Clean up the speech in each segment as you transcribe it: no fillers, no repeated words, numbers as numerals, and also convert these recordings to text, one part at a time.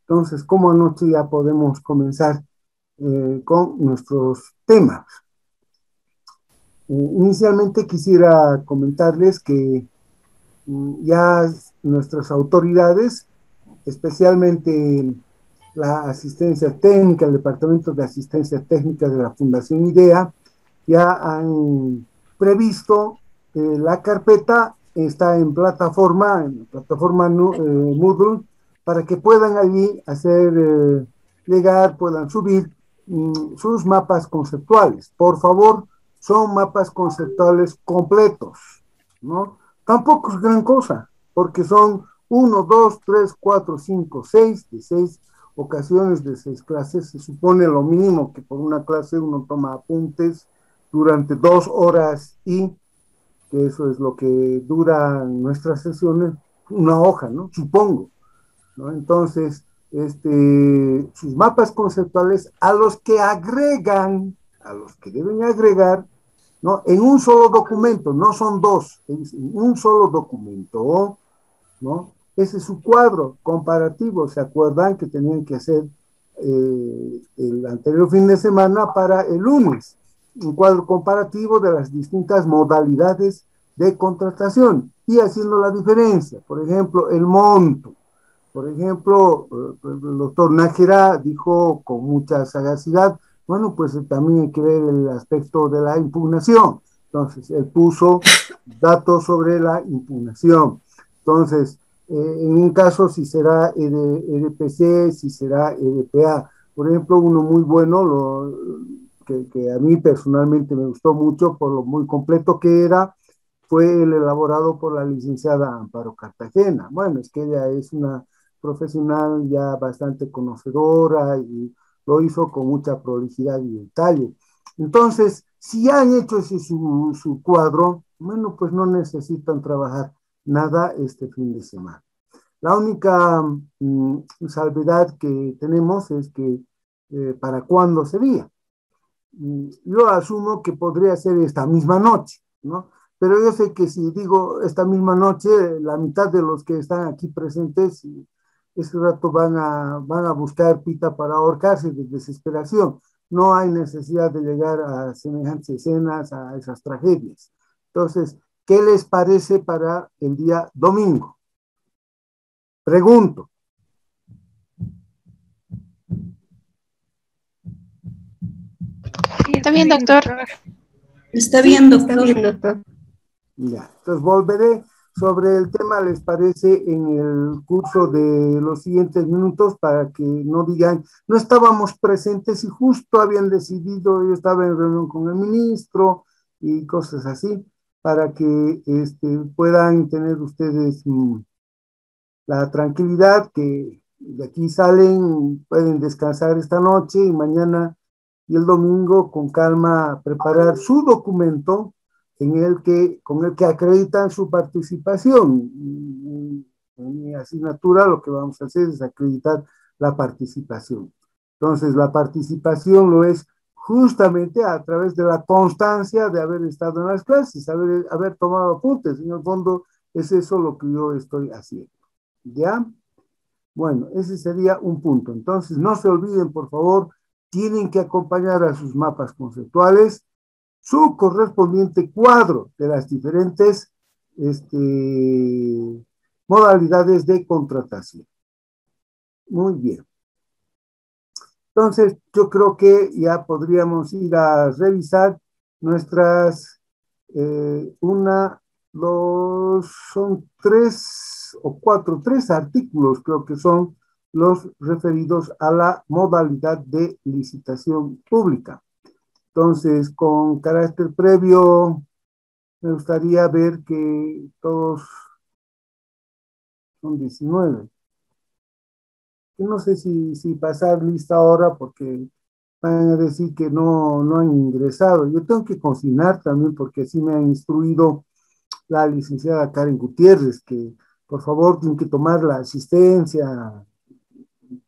Entonces, como anoche ya podemos comenzar con nuestros temas. Inicialmente quisiera comentarles que ya nuestras autoridades, especialmente la asistencia técnica, el Departamento de Asistencia Técnica de la Fundación IDEA, ya han previsto la carpeta, está en plataforma Moodle, para que puedan allí hacer llegar, puedan subir sus mapas conceptuales. Por favor, son mapas conceptuales completos, ¿no? Tampoco es gran cosa, porque son 1, 2, 3, 4, 5, 6, de 6 ocasiones de 6 clases. Se supone lo mínimo que por una clase uno toma apuntes durante 2 horas y que eso es lo que dura nuestras sesiones, una hoja, ¿no? Supongo, ¿no? Entonces, sus mapas conceptuales a los que agregan, a los que deben agregar, ¿no? En un solo documento, no son dos, es en un solo documento, ¿no? Ese es su cuadro comparativo. ¿Se acuerdan que tenían que hacer el anterior fin de semana para el lunes? Un cuadro comparativo de las distintas modalidades de contratación y haciendo la diferencia. Por ejemplo, el monto. Por ejemplo, el doctor Nájera dijo con mucha sagacidad, bueno, pues también hay que ver el aspecto de la impugnación. Entonces, él puso datos sobre la impugnación. Entonces, en un caso, si será EDPC, si será EDPA. Por ejemplo, uno muy bueno, que a mí personalmente me gustó mucho por lo muy completo que era, fue el elaborado por la licenciada Amparo Cartagena. Bueno, es que ella es una profesional ya bastante conocedora y lo hizo con mucha prolijidad y detalle. Entonces, si han hecho ese su cuadro, bueno, pues no necesitan trabajar nada este fin de semana. La única salvedad que tenemos es que para cuándo sería. Yo asumo que podría ser esta misma noche, ¿no? Pero yo sé que si digo esta misma noche, la mitad de los que están aquí presentes, ese rato van a buscar pita para ahorcarse de desesperación. No hay necesidad de llegar a semejantes escenas, a esas tragedias. Entonces, ¿qué les parece para el día domingo? Pregunto. Está bien, doctor. Está bien, doctor. Está bien, doctor. Ya, entonces volveré sobre el tema, les parece, en el curso de los siguientes minutos para que no digan, no estábamos presentes y justo habían decidido, yo estaba en reunión con el ministro y cosas así, para que puedan tener ustedes la tranquilidad que de aquí salen, pueden descansar esta noche y mañana y el domingo con calma preparar su documento con el que acreditan su participación. En mi asignatura lo que vamos a hacer es acreditar la participación. Entonces, la participación lo es justamente a través de la constancia de haber estado en las clases, haber tomado apuntes. En el fondo, es eso lo que yo estoy haciendo. ¿Ya? Bueno, ese sería un punto. Entonces, no se olviden, por favor, tienen que acompañar a sus mapas conceptuales su correspondiente cuadro de las diferentes modalidades de contratación. Muy bien. Entonces, yo creo que ya podríamos ir a revisar nuestras, son 3 o 4, 3 artículos, creo que son los referidos a la modalidad de licitación pública. Entonces, con carácter previo, me gustaría ver que todos son 19. Yo no sé si pasar lista ahora porque van a decir que no han ingresado. Yo tengo que consignar también porque así me ha instruido la licenciada Karen Gutiérrez, que por favor tienen que tomar la asistencia.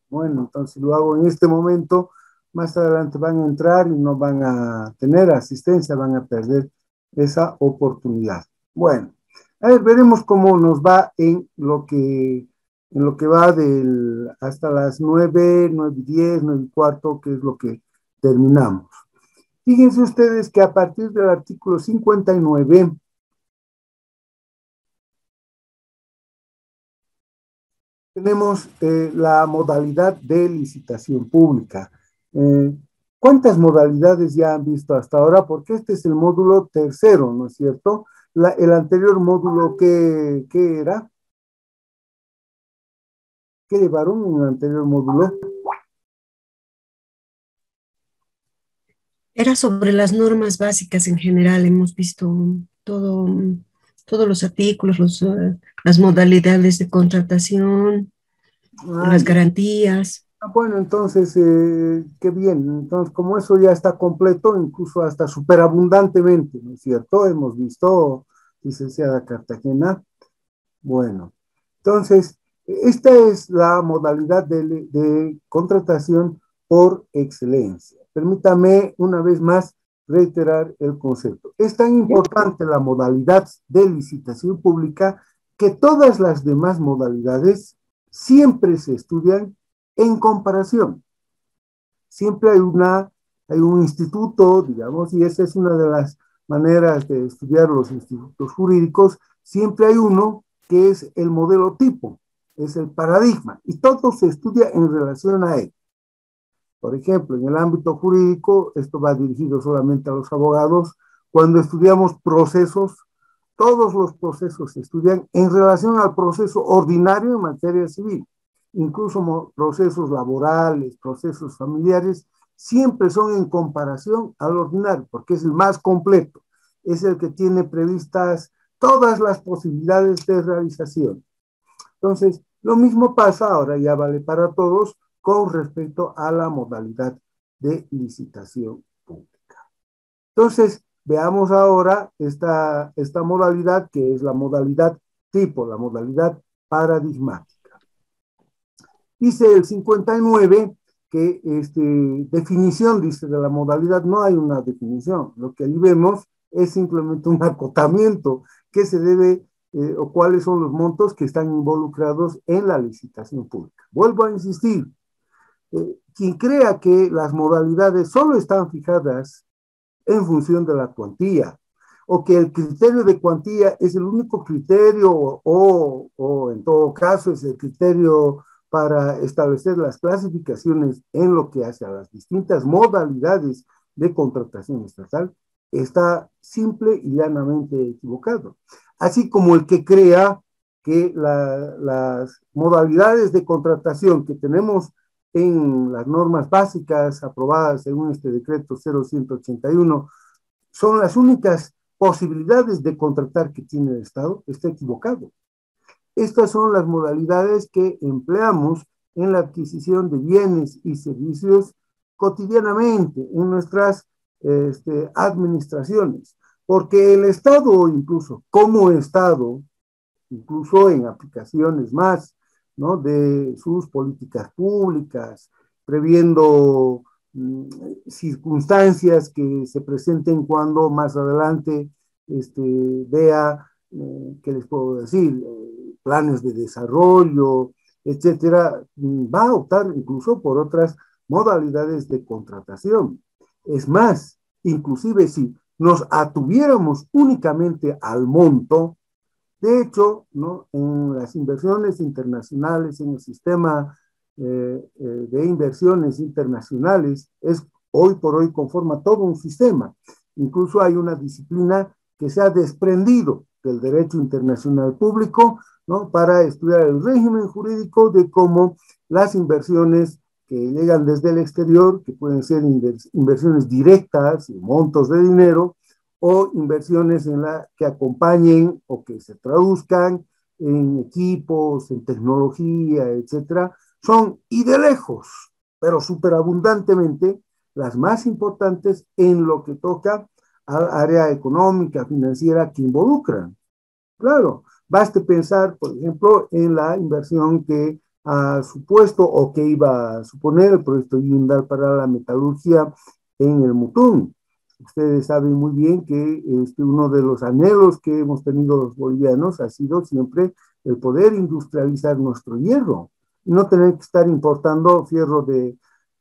Bueno, entonces lo hago en este momento. Más adelante van a entrar y no van a tener asistencia, van a perder esa oportunidad. Bueno, a ver, veremos cómo nos va en lo que en lo que va hasta las 9, 9:10, 9:15, que es lo que terminamos. Fíjense ustedes que a partir del artículo 59 tenemos la modalidad de licitación pública. ¿Cuántas modalidades ya han visto hasta ahora? Porque este es el módulo tercero, ¿no es cierto? El anterior módulo, ¿qué era? ¿Qué llevaron en el anterior módulo? Era sobre las normas básicas en general. Hemos visto todos los artículos, las modalidades de contratación, Ah, las garantías. bueno, entonces, qué bien. Entonces, como eso ya está completo, incluso hasta superabundantemente, ¿no es cierto? Hemos visto, licenciada Cartagena. Bueno, entonces, esta es la modalidad de contratación por excelencia. Permítame una vez más reiterar el concepto. Es tan importante la modalidad de licitación pública que todas las demás modalidades siempre se estudian en comparación. Siempre hay un instituto, digamos, y esa es una de las maneras de estudiar los institutos jurídicos, siempre hay uno que es el modelo tipo, es el paradigma, y todo se estudia en relación a él. Por ejemplo, en el ámbito jurídico, esto va dirigido solamente a los abogados, cuando estudiamos procesos, todos los procesos se estudian en relación al proceso ordinario en materia civil, incluso procesos laborales, procesos familiares, siempre son en comparación al ordinario, porque es el más completo, es el que tiene previstas todas las posibilidades de realización. Entonces, lo mismo pasa, ahora ya vale para todos, con respecto a la modalidad de licitación pública. Entonces, veamos ahora esta modalidad, que es la modalidad tipo, la modalidad paradigmática. Dice el 59 que definición, dice, de la modalidad, no hay una definición. Lo que ahí vemos es simplemente un acotamiento que se debe o cuáles son los montos que están involucrados en la licitación pública. Vuelvo a insistir, quien crea que las modalidades solo están fijadas en función de la cuantía, o que el criterio de cuantía es el único criterio, o en todo caso es el criterio para establecer las clasificaciones en lo que hace a las distintas modalidades de contratación estatal, está simple y llanamente equivocado. Así como el que crea que las modalidades de contratación que tenemos en las normas básicas aprobadas según este decreto 0181 son las únicas posibilidades de contratar que tiene el Estado, está equivocado. Estas son las modalidades que empleamos en la adquisición de bienes y servicios cotidianamente en nuestras administraciones, porque el Estado, incluso como Estado, incluso en aplicaciones más, ¿no?, de sus políticas públicas, previendo circunstancias que se presenten cuando más adelante vea, ¿qué les puedo decir? Planes de desarrollo, etcétera, va a optar incluso por otras modalidades de contratación. Es más, inclusive si nos atuviéramos únicamente al monto, de hecho, ¿no?, en las inversiones internacionales, en el sistema de inversiones internacionales, es hoy por hoy conforma todo un sistema. Incluso hay una disciplina que se ha desprendido del derecho internacional público, ¿no?, para estudiar el régimen jurídico de cómo las inversiones que llegan desde el exterior, que pueden ser inversiones directas, montos de dinero, o inversiones que acompañen o que se traduzcan en equipos, en tecnología, etcétera, son y de lejos, pero superabundantemente, las más importantes en lo que toca al área económica, financiera que involucran. Claro, baste pensar, por ejemplo, en la inversión que ha supuesto o que iba a suponer el proyecto Yundal para la metalurgia en el Mutún. Ustedes saben muy bien que uno de los anhelos que hemos tenido los bolivianos ha sido siempre el poder industrializar nuestro hierro y no tener que estar importando fierro de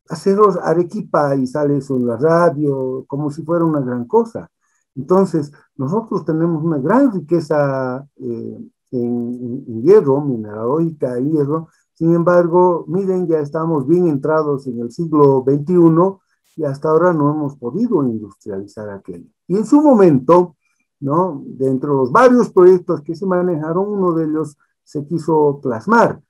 aceros Arequipa y sale eso en la radio como si fuera una gran cosa. Entonces, nosotros tenemos una gran riqueza en hierro, mineralógica y hierro. Sin embargo, miren, ya estamos bien entrados en el siglo XXI y hasta ahora no hemos podido industrializar aquello. Y en su momento, ¿no? Dentro de los varios proyectos que se manejaron, uno de ellos se quiso plasmar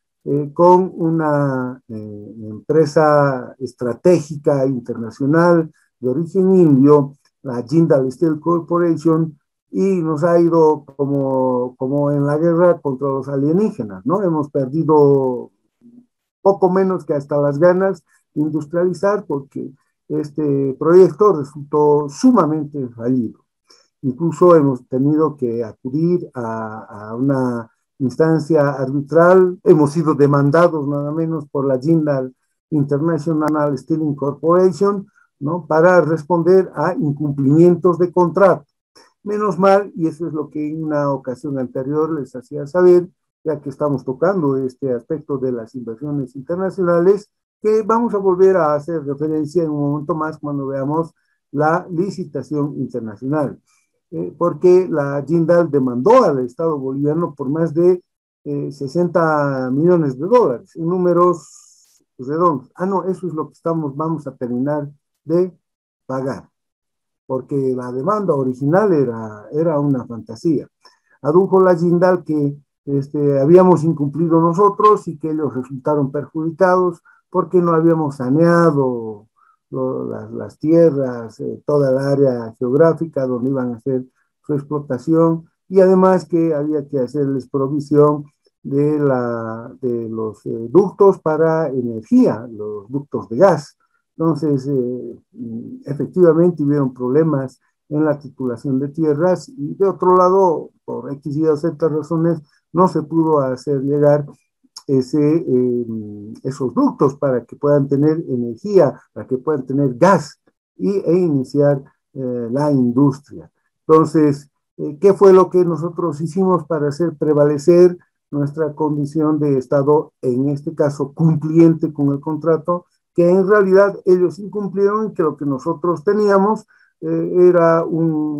con una empresa estratégica internacional de origen indio, la Jindal Steel Corporation, y nos ha ido como en la guerra contra los alienígenas, ¿no? Hemos perdido poco menos que hasta las ganas de industrializar porque este proyecto resultó sumamente fallido. Incluso hemos tenido que acudir a una instancia arbitral, hemos sido demandados nada menos por la Jindal International Steel Corporation, ¿no? Para responder a incumplimientos de contrato. Menos mal, y eso es lo que en una ocasión anterior les hacía saber, ya que estamos tocando este aspecto de las inversiones internacionales, que vamos a volver a hacer referencia en un momento más cuando veamos la licitación internacional. Porque la Jindal demandó al Estado boliviano por más de 60 millones de dólares, en números redondos. No, eso es lo que vamos a terminar de pagar, porque la demanda original era una fantasía. Adujo la Jindal que habíamos incumplido nosotros y que ellos resultaron perjudicados porque no habíamos saneado las tierras, toda el área geográfica donde iban a hacer su explotación, y además que había que hacerles provisión de los ductos para energía, los ductos de gas. Entonces, efectivamente hubieron problemas en la titulación de tierras y de otro lado, por X y Z razones, no se pudo hacer llegar esos ductos para que puedan tener energía, para que puedan tener gas e iniciar la industria. Entonces, ¿qué fue lo que nosotros hicimos para hacer prevalecer nuestra condición de Estado, en este caso cumpliente con el contrato, que en realidad ellos incumplieron y que lo que nosotros teníamos era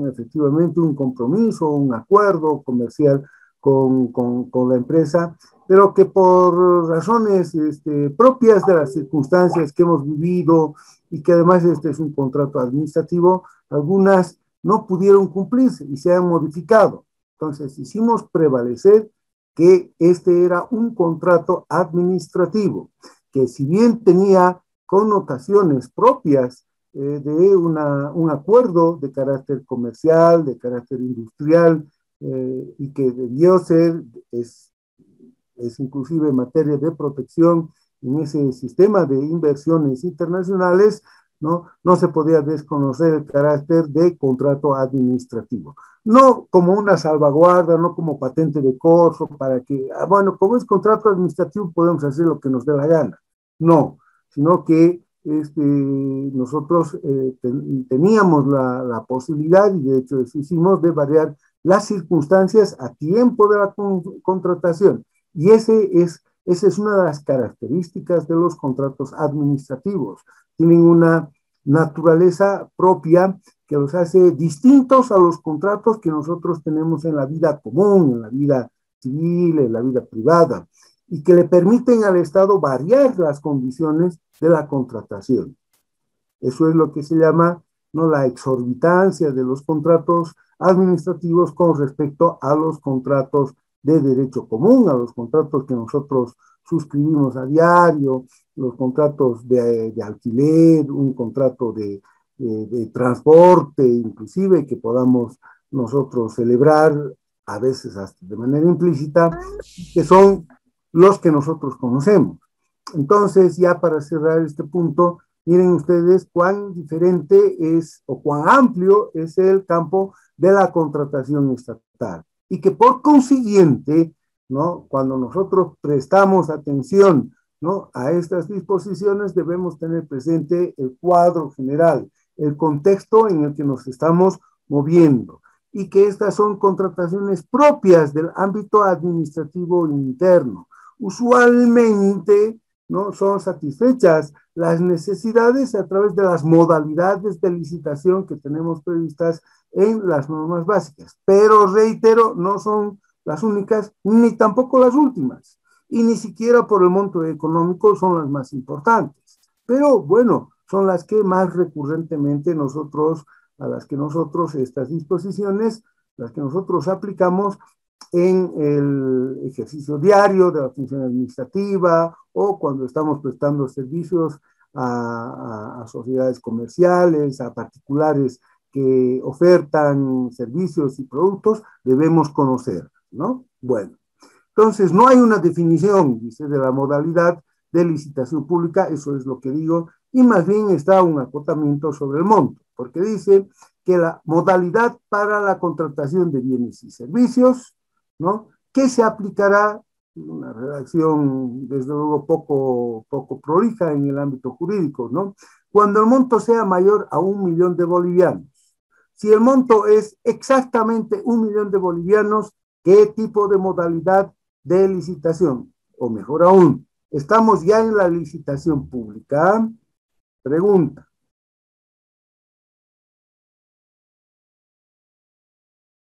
efectivamente un compromiso, un acuerdo comercial con la empresa, pero que por razones propias de las circunstancias que hemos vivido y que además este es un contrato administrativo, algunas no pudieron cumplirse y se han modificado. Entonces hicimos prevalecer que este era un contrato administrativo, que si bien tenía connotaciones propias de un acuerdo de carácter comercial, de carácter industrial, y que debió ser, es inclusive materia de protección en ese sistema de inversiones internacionales, no se podía desconocer el carácter de contrato administrativo. No como una salvaguarda, no como patente de corso, para que, bueno, como es contrato administrativo podemos hacer lo que nos dé la gana. No, sino que nosotros teníamos la posibilidad, y de hecho eso hicimos, de variar las circunstancias a tiempo de la contratación. Y esa es una de las características de los contratos administrativos. Tienen una naturaleza propia que los hace distintos a los contratos que nosotros tenemos en la vida común, en la vida civil, en la vida privada, y que le permiten al Estado variar las condiciones de la contratación. Eso es lo que se llama, ¿no?, la exorbitancia de los contratos administrativos con respecto a los contratos de derecho común, a los contratos que nosotros suscribimos a diario, los contratos de alquiler, un contrato de transporte, inclusive, que podamos nosotros celebrar, a veces hasta de manera implícita, que son los que nosotros conocemos. Entonces, ya para cerrar este punto, miren ustedes cuán diferente es o cuán amplio es el campo de la contratación estatal. Y que por consiguiente, ¿no?, cuando nosotros prestamos atención, ¿no?, a estas disposiciones, debemos tener presente el cuadro general, el contexto en el que nos estamos moviendo. y que estas son contrataciones propias del ámbito administrativo interno. Usualmente, ¿no?, son satisfechas las necesidades a través de las modalidades de licitación que tenemos previstas en las normas básicas. Pero reitero, no son las únicas ni tampoco las últimas. Y ni siquiera por el monto económico son las más importantes. Pero bueno, son las que más recurrentemente a las que nosotros estas disposiciones, las que nosotros aplicamos en el ejercicio diario de la función administrativa o cuando estamos prestando servicios a sociedades comerciales, a particulares que ofertan servicios y productos, debemos conocer, ¿no? Bueno, entonces no hay una definición, dice, de la modalidad de licitación pública, eso es lo que digo, y más bien está un acotamiento sobre el monto, porque dice que la modalidad para la contratación de bienes y servicios, ¿no?, que se aplicará, una redacción desde luego poco prolija en el ámbito jurídico, ¿no?, cuando el monto sea mayor a 1.000.000 de bolivianos. Si el monto es exactamente 1.000.000 de bolivianos, ¿qué tipo de modalidad de licitación? O mejor aún, ¿estamos ya en la licitación pública? Pregunta.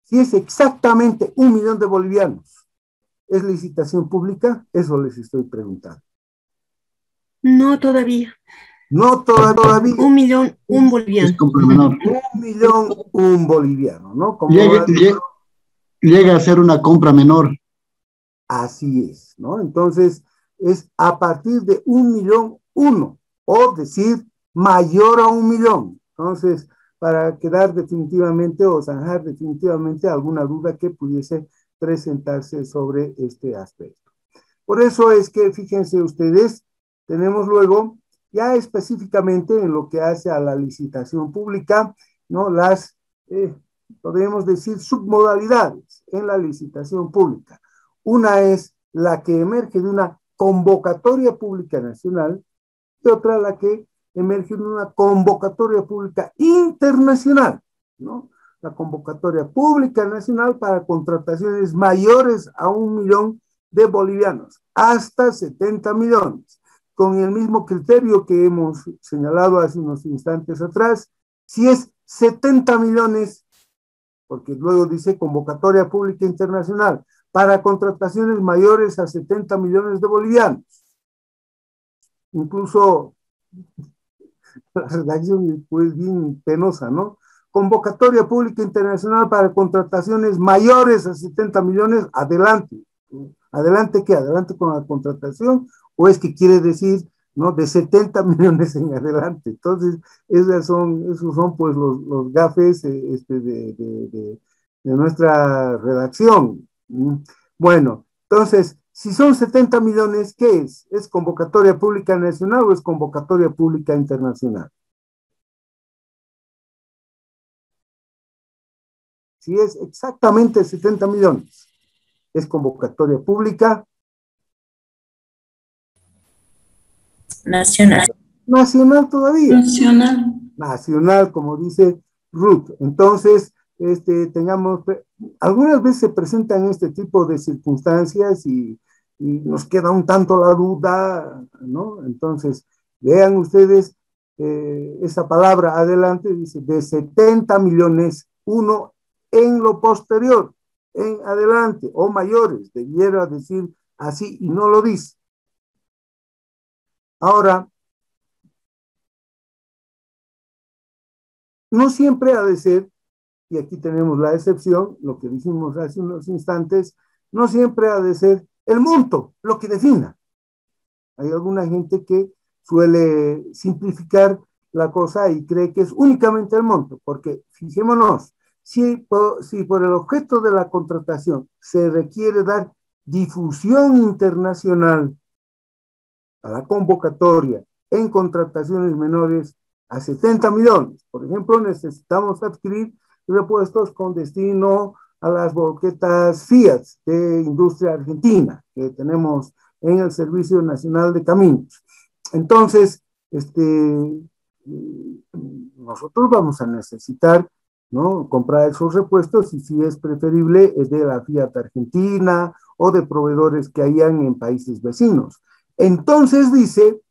Si es exactamente 1.000.000 de bolivianos, ¿es licitación pública? Eso les estoy preguntando. No, todavía. No todavía. 1.000.000, un boliviano. Es compra menor. 1.000.000, un boliviano, ¿no? Como llega a ser una compra menor. Así es, ¿no? Entonces, es a partir de 1.000.000, uno, o decir mayor a 1.000.000. Entonces, para quedar definitivamente o zanjar definitivamente alguna duda que pudiese presentarse sobre este aspecto. Por eso es que, fíjense ustedes, tenemos luego, ya específicamente en lo que hace a la licitación pública, ¿no?, las, podríamos decir, submodalidades en la licitación pública. Una es la que emerge de una convocatoria pública nacional y otra la que emerge de una convocatoria pública internacional, ¿no? La convocatoria pública nacional para contrataciones mayores a 1.000.000 de bolivianos, hasta 70 millones, con el mismo criterio que hemos señalado hace unos instantes atrás. Si es 70 millones, porque luego dice convocatoria pública internacional, para contrataciones mayores a 70 millones de bolivianos. Incluso la redacción es pues bien penosa, ¿no? Convocatoria pública internacional para contrataciones mayores a 70 millones, adelante. ¿Adelante qué? ¿Adelante con la contratación? ¿O es que quiere decir, ¿no?, de 70 millones en adelante? Entonces, esos son pues los gafes de nuestra redacción. Bueno, entonces, si son 70 millones, ¿qué es? ¿Es convocatoria pública nacional o es convocatoria pública internacional? Si es exactamente 70 millones, ¿es convocatoria pública? Nacional. Nacional todavía. Nacional. Nacional, como dice Ruth. Entonces, algunas veces se presentan este tipo de circunstancias y nos queda un tanto la duda, ¿no? Entonces, vean ustedes esa palabra adelante, dice de 70 millones, uno en lo posterior, en adelante, o mayores, debiera decir así y no lo dice. Ahora, no siempre ha de ser, y aquí tenemos la excepción, lo que dijimos hace unos instantes, no siempre ha de ser el monto lo que defina. Hay alguna gente que suele simplificar la cosa y cree que es únicamente el monto, porque fijémonos, si por el objeto de la contratación se requiere dar difusión internacional a la convocatoria en contrataciones menores a 70 millones, por ejemplo, necesitamos adquirir repuestos con destino a las volquetas Fiat de industria argentina que tenemos en el Servicio Nacional de Caminos. Entonces, nosotros vamos a necesitar ¿no? Comprar esos repuestos y si es preferible es de la Fiat Argentina o de proveedores que hayan en países vecinos. Entonces dice,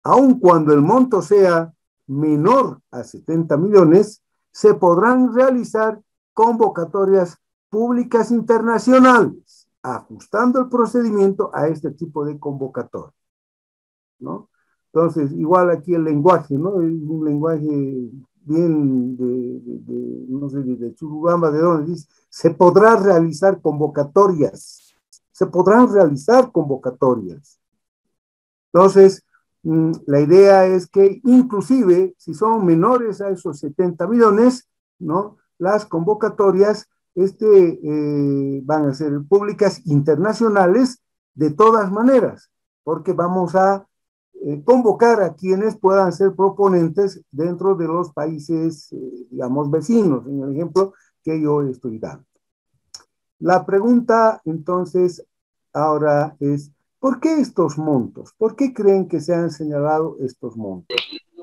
aun cuando el monto sea menor a 70 millones, se podrán realizar convocatorias públicas internacionales, ajustando el procedimiento a este tipo de convocatoria, ¿no? Entonces, igual aquí el lenguaje, ¿no? Es un lenguaje bien no sé, de Churubamba, de donde dice, se podrá realizar convocatorias, se podrán realizar convocatorias. Entonces, la idea es que inclusive si son menores a esos 70 millones, ¿no? Las convocatorias van a ser públicas internacionales de todas maneras, porque vamos a convocar a quienes puedan ser proponentes dentro de los países, digamos, vecinos, en el ejemplo que yo estoy dando. La pregunta entonces ahora es, ¿por qué estos montos? ¿Por qué creen que se han señalado estos montos?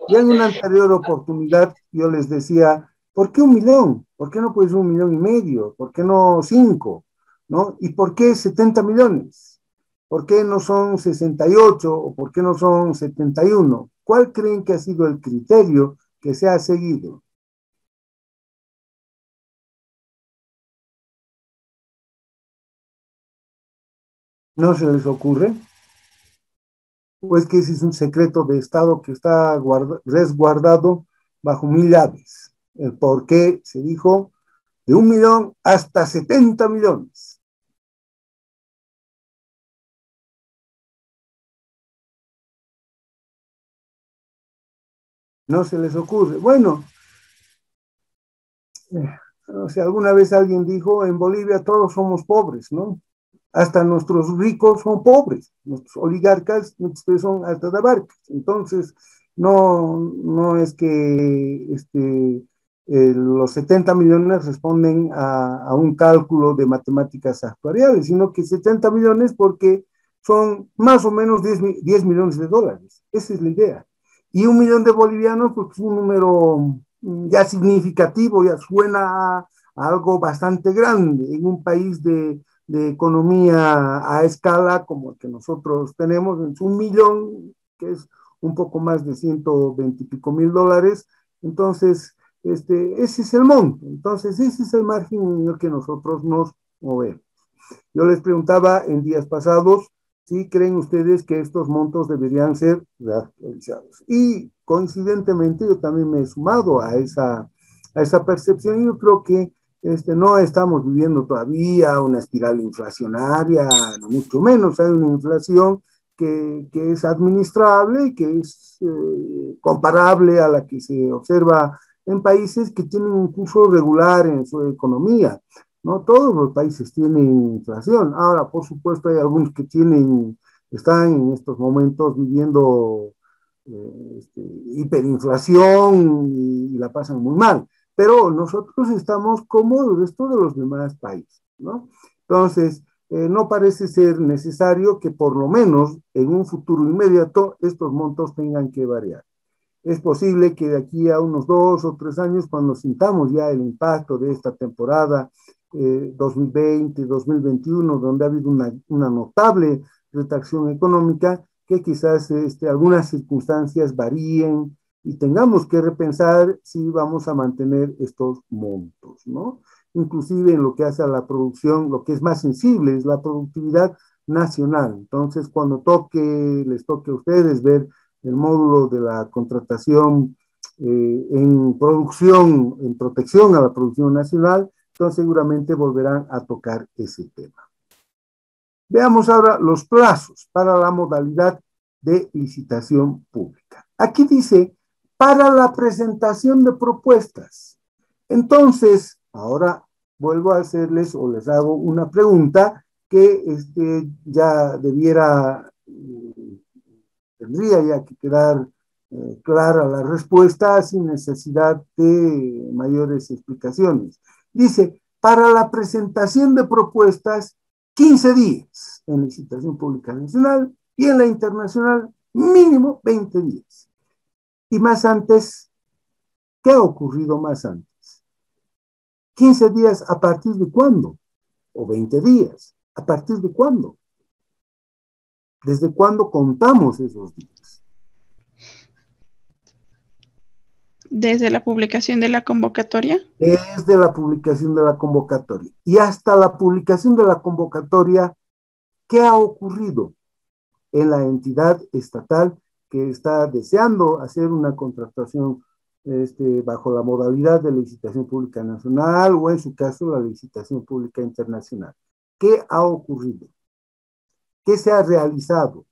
Ya en una anterior oportunidad yo les decía, ¿por qué 1 millón? ¿Por qué no puede ser 1,5 millones? ¿Por qué no 5? ¿No? ¿Y por qué 70 millones? ¿Por qué no son 68 o por qué no son 71? ¿Cuál creen que ha sido el criterio que se ha seguido? ¿No se les ocurre? Pues que ese es un secreto de Estado que está resguardado bajo 1.000 llaves. El por qué se dijo de 1 millón hasta 70 millones. No se les ocurre. Bueno, o sea, alguna vez alguien dijo, en Bolivia todos somos pobres, ¿no? Hasta nuestros ricos son pobres, nuestros oligarcas son hasta de barcas. Entonces, no es que los 70 millones responden a un cálculo de matemáticas actuariales, sino que 70 millones porque son más o menos 10 millones de dólares. Esa es la idea. Y 1 millón de bolivianos, pues es un número ya significativo, ya suena a algo bastante grande en un país de economía a escala como el que nosotros tenemos, es 1 millón, que es un poco más de 120 y pico mil dólares. Entonces, ese es el monto. Entonces, ese es el margen en el que nosotros nos movemos. Yo les preguntaba en días pasados si creen ustedes que estos montos deberían ser reactualizados. Y coincidentemente yo también me he sumado a esa percepción. Yo creo que no estamos viviendo todavía una espiral inflacionaria, no mucho menos. Hay una inflación que es administrable y que es comparable a la que se observa en países que tienen un curso regular en su economía. No todos los países tienen inflación. Ahora, por supuesto, hay algunos que están en estos momentos viviendo hiperinflación y la pasan muy mal. Pero nosotros estamos como el resto de los demás países, ¿no? Entonces, no parece ser necesario que por lo menos en un futuro inmediato estos montos tengan que variar. Es posible que de aquí a unos 2 o 3 años, cuando sintamos ya el impacto de esta temporada 2020, 2021, donde ha habido una notable retracción económica, que quizás algunas circunstancias varíen y tengamos que repensar si vamos a mantener estos montos, ¿no? Inclusive en lo que hace a la producción, lo que es más sensible es la productividad nacional. Entonces, cuando les toque a ustedes ver el módulo de la contratación en producción, en protección a la producción nacional, entonces seguramente volverán a tocar ese tema. Veamos ahora los plazos para la modalidad de licitación pública. Aquí dice, para la presentación de propuestas. Entonces, ahora vuelvo a hacerles o les hago una pregunta que ya tendría ya que quedar clara la respuesta sin necesidad de mayores explicaciones. Dice, para la presentación de propuestas, 15 días en licitación pública nacional y en la internacional, mínimo 20 días. Y más antes, ¿qué ha ocurrido más antes? 15 días, ¿a partir de cuándo? O 20 días, ¿a partir de cuándo? ¿Desde cuándo contamos esos días? Desde la publicación de la convocatoria. Desde la publicación de la convocatoria. Y hasta la publicación de la convocatoria, ¿qué ha ocurrido en la entidad estatal que está deseando hacer una contratación bajo la modalidad de licitación pública nacional o en su caso la licitación pública internacional? ¿Qué ha ocurrido? ¿Qué se ha realizado?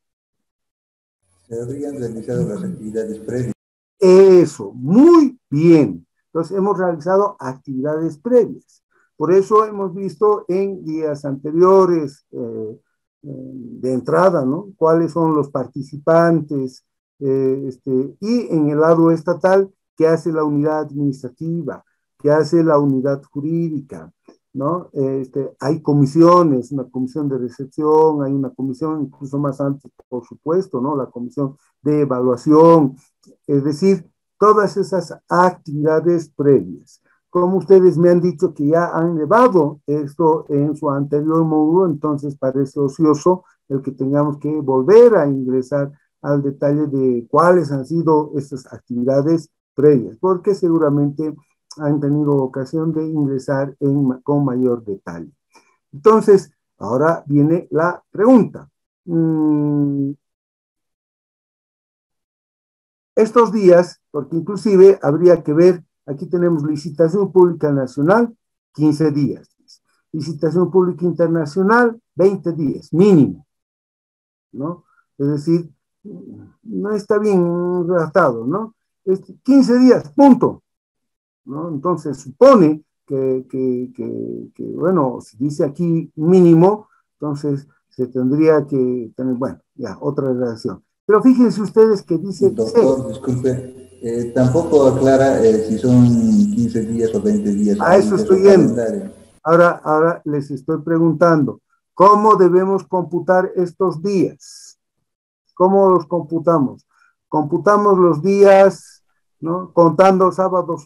Se habrían realizado las actividades previas. Eso, muy bien. Entonces hemos realizado actividades previas. Por eso hemos visto en días anteriores de entrada, ¿no? Cuáles son los participantes y en el lado estatal, qué hace la unidad administrativa, qué hace la unidad jurídica, ¿no? Hay comisiones, una comisión de recepción, hay una comisión incluso más antes, por supuesto, ¿no? La comisión de evaluación, es decir, todas esas actividades previas. Como ustedes me han dicho que ya han elevado esto en su anterior módulo, entonces parece ocioso el que tengamos que volver a ingresar al detalle de cuáles han sido estas actividades previas, porque seguramente han tenido ocasión de ingresar con mayor detalle. Entonces, ahora viene la pregunta. Estos días, porque inclusive habría que ver, aquí tenemos licitación pública nacional, 15 días. Licitación pública internacional, 20 días, mínimo, ¿no? Es decir, no está bien redactado, ¿no? 15 días, punto, ¿no? Entonces supone bueno, si dice aquí mínimo, entonces se tendría que tener, bueno, ya, otra redacción. Pero fíjense ustedes que dice... Doctor, disculpe, tampoco aclara si son 15 días o 20 días. A eso estoy yendo. Ahora les estoy preguntando, ¿cómo debemos computar estos días? ¿Cómo los computamos? ¿Computamos los días, ¿no? Contando sábados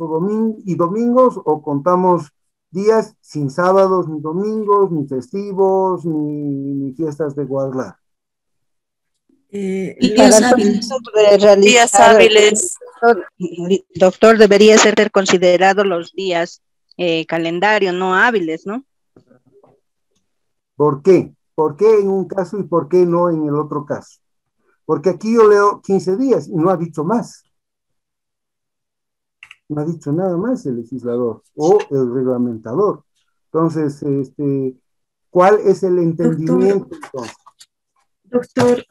y domingos, o contamos días sin sábados, ni domingos, ni festivos, ni fiestas de Guadalajara? Días hábiles. Días hábiles. Doctor, debería ser considerado los días calendario, no hábiles, ¿no? ¿Por qué? ¿Por qué en un caso y por qué no en el otro caso? Porque aquí yo leo 15 días y no ha dicho más. No ha dicho nada más el legislador o el reglamentador. Entonces, ¿cuál es el entendimiento? Doctor,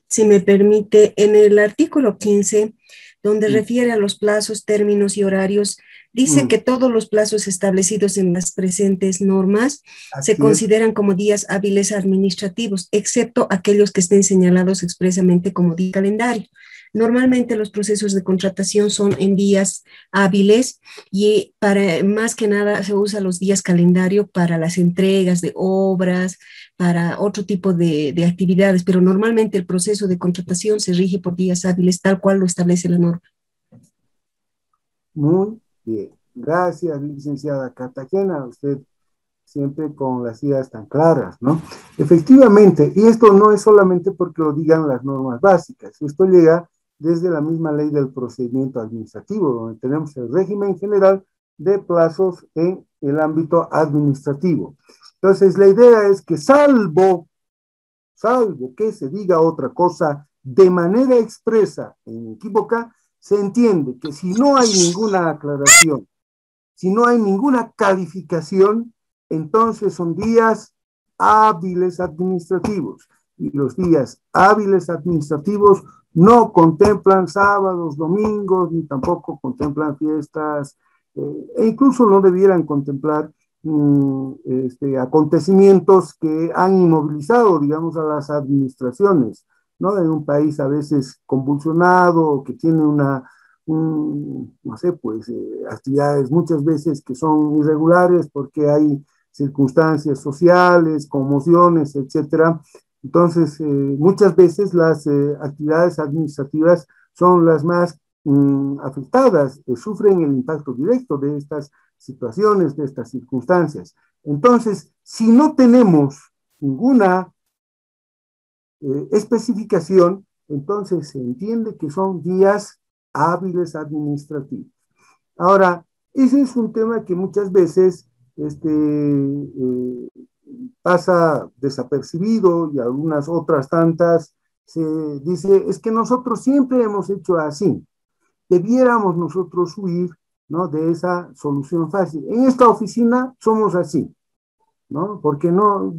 si me permite, en el artículo 15, donde refiere a los plazos, términos y horarios, dice que todos los plazos establecidos en las presentes normas se consideran como días hábiles administrativos, excepto aquellos que estén señalados expresamente como día calendario. Normalmente los procesos de contratación son en días hábiles y para más que nada se usa los días calendario para las entregas de obras, para otro tipo de actividades, pero normalmente el proceso de contratación se rige por días hábiles tal cual lo establece la norma. Muy bien. Gracias, licenciada Cartagena. Usted siempre con las ideas tan claras, ¿no? Efectivamente, y esto no es solamente porque lo digan las normas básicas, esto llega desde la misma ley del procedimiento administrativo, donde tenemos el régimen general de plazos en el ámbito administrativo. Entonces, la idea es que salvo que se diga otra cosa de manera expresa e inequívoca, se entiende que si no hay ninguna aclaración, si no hay ninguna calificación, entonces son días hábiles administrativos. Y los días hábiles administrativos no contemplan sábados, domingos, ni tampoco contemplan fiestas, e incluso no debieran contemplar acontecimios que han inmovilizado, digamos, a las administraciones, ¿no? En un país a veces convulsionado, que tiene no sé, pues, actividades muchas veces que son irregulares porque hay circunstancias sociales, conmociones, etcétera. Entonces, muchas veces las actividades administrativas son las más afectadas, sufren el impacto directo de estas situaciones, de estas circunstancias. Entonces, si no tenemos ninguna especificación, entonces se entiende que son días hábiles administrativos. Ahora, ese es un tema que muchas veces pasa desapercibido y algunas otras tantas se dice, es que nosotros siempre hemos hecho así. Debiéramos nosotros huir, ¿no?, de esa solución fácil. En esta oficina somos así, ¿no? Porque no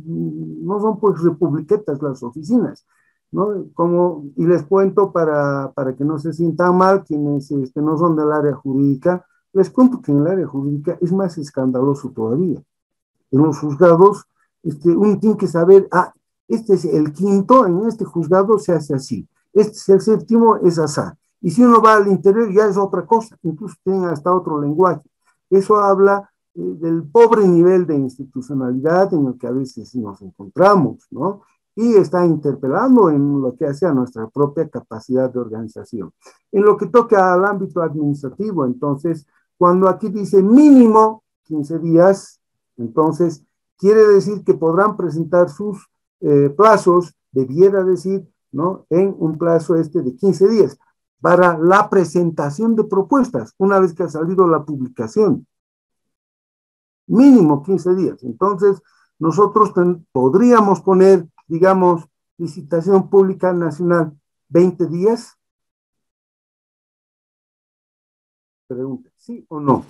son pues republiquetas las oficinas, ¿no? Y les cuento para que no se sientan mal quienes no son del área jurídica, les cuento que en el área jurídica es más escandaloso todavía. En los juzgados, uno tiene que saber, este es el quinto, en este juzgado se hace así, este es el séptimo, es asá. Y si uno va al interior ya es otra cosa, incluso tienen hasta otro lenguaje. Eso habla del pobre nivel de institucionalidad en el que a veces nos encontramos, ¿no? Y está interpelando en lo que hace a nuestra propia capacidad de organización. En lo que toca al ámbito administrativo, entonces, cuando aquí dice mínimo 15 días, entonces quiere decir que podrán presentar sus plazos, debiera decir, ¿no?, en un plazo de 15 días, para la presentación de propuestas, una vez que ha salido la publicación. Mínimo 15 días. Entonces, nosotros podríamos poner, digamos, licitación pública nacional, 20 días. Pregunta, ¿sí o no?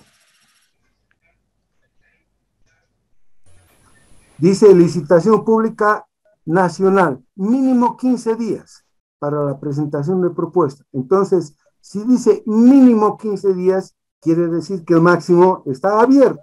Dice licitación pública nacional, mínimo 15 días para la presentación de propuesta. Entonces, si dice mínimo 15 días, quiere decir que el máximo está abierto.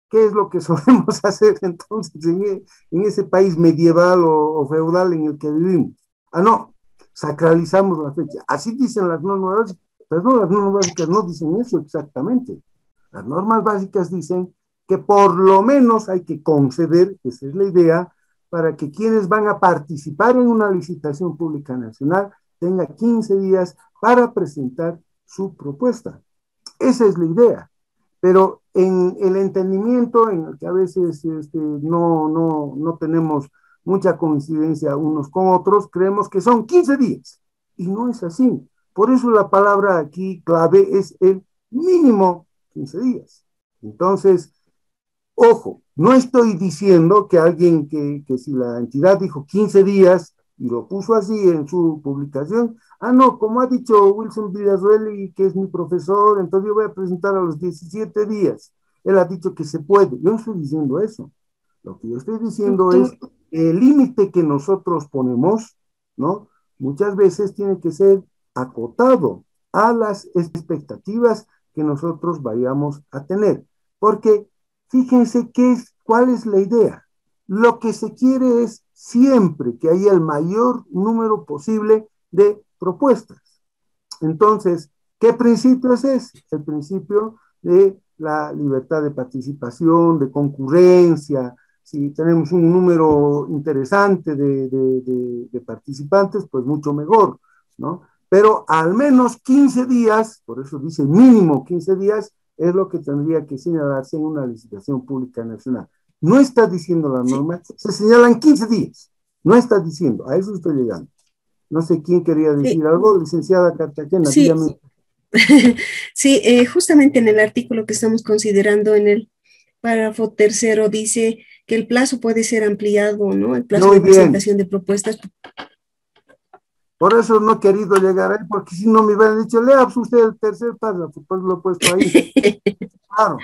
¿Qué es lo que solemos hacer entonces en ese país medieval o feudal en el que vivimos? No, sacralizamos la fecha. Así dicen las normas básicas, pero no, las normas básicas no dicen eso exactamente. Las normas básicas dicen que por lo menos hay que conceder, esa es la idea, para que quienes van a participar en una licitación pública nacional tengan 15 días para presentar su propuesta. Esa es la idea. Pero en el entendimiento, en el que a veces no tenemos mucha coincidencia unos con otros, creemos que son 15 días. Y no es así. Por eso la palabra aquí clave es el mínimo 15 días. Entonces, ojo, no estoy diciendo que alguien que si la entidad dijo 15 días y lo puso así en su publicación, no, como ha dicho Wilson Villarreal, que es mi profesor, entonces yo voy a presentar a los 17 días. Él ha dicho que se puede. Yo no estoy diciendo eso. Lo que yo estoy diciendo es el límite que nosotros ponemos, ¿no?, muchas veces tiene que ser acotado a las expectativas que nosotros vayamos a tener. Porque fíjense cuál es la idea. Lo que se quiere es siempre que haya el mayor número posible de propuestas. Entonces, ¿qué principio es ese? El principio de la libertad de participación, de concurrencia. Si tenemos un número interesante de participantes, pues mucho mejor, ¿no? Pero al menos 15 días, por eso dice mínimo 15 días, es lo que tendría que señalarse en una licitación pública nacional. No está diciendo la norma, se señalan 15 días. No está diciendo, a eso estoy llegando. No sé quién quería decir algo, licenciada Cartagena, dígame. Sí, justamente en el artículo que estamos considerando, en el párrafo tercero, dice que el plazo puede ser ampliado, ¿no? El plazo de presentación de propuestas. Por eso no he querido llegar ahí, porque si no me hubieran dicho, lea usted el tercer párrafo, pues lo he puesto ahí. Claro.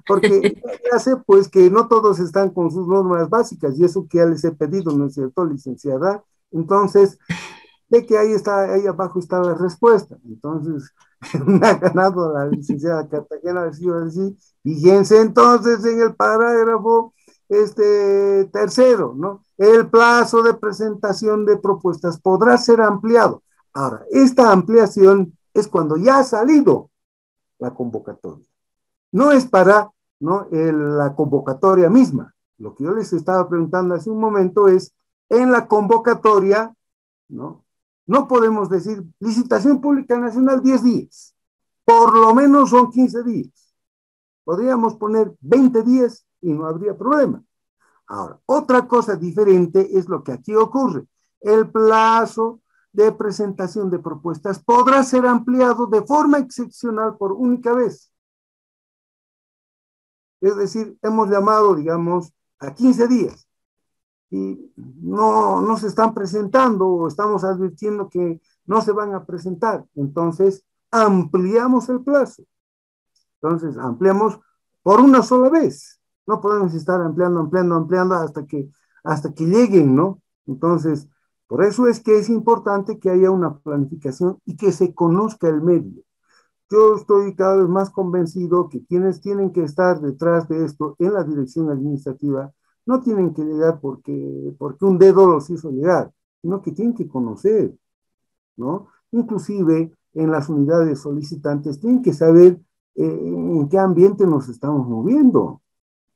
Porque ya sé, pues, que no todos están con sus normas básicas, y eso que ya les he pedido, ¿no es cierto, licenciada? Entonces, de que ahí abajo está la respuesta. Entonces, me ha ganado la licenciada Cartagena, decir, fíjense entonces en el parágrafo tercero, ¿no? El plazo de presentación de propuestas podrá ser ampliado. Ahora, esta ampliación es cuando ya ha salido la convocatoria. No es para, ¿no?, la convocatoria misma. Lo que yo les estaba preguntando hace un momento es, en la convocatoria, ¿no?, no podemos decir licitación pública nacional 10 días, por lo menos son 15 días. Podríamos poner 20 días y no habría problema. Ahora, otra cosa diferente es lo que aquí ocurre. El plazo de presentación de propuestas podrá ser ampliado de forma excepcional por única vez. Es decir, hemos llamado, digamos, a 15 días y no se están presentando o estamos advirtiendo que no se van a presentar. Entonces, ampliamos el plazo. Entonces, ampliamos por una sola vez. No podemos estar ampliando hasta que lleguen, ¿no? Entonces, por eso es que es importante que haya una planificación y que se conozca el medio. Yo estoy cada vez más convencido que quienes tienen que estar detrás de esto en la dirección administrativa no tienen que llegar porque un dedo los hizo llegar, sino que tienen que conocer, ¿no? Inclusive en las unidades solicitantes tienen que saber en qué ambiente nos estamos moviendo,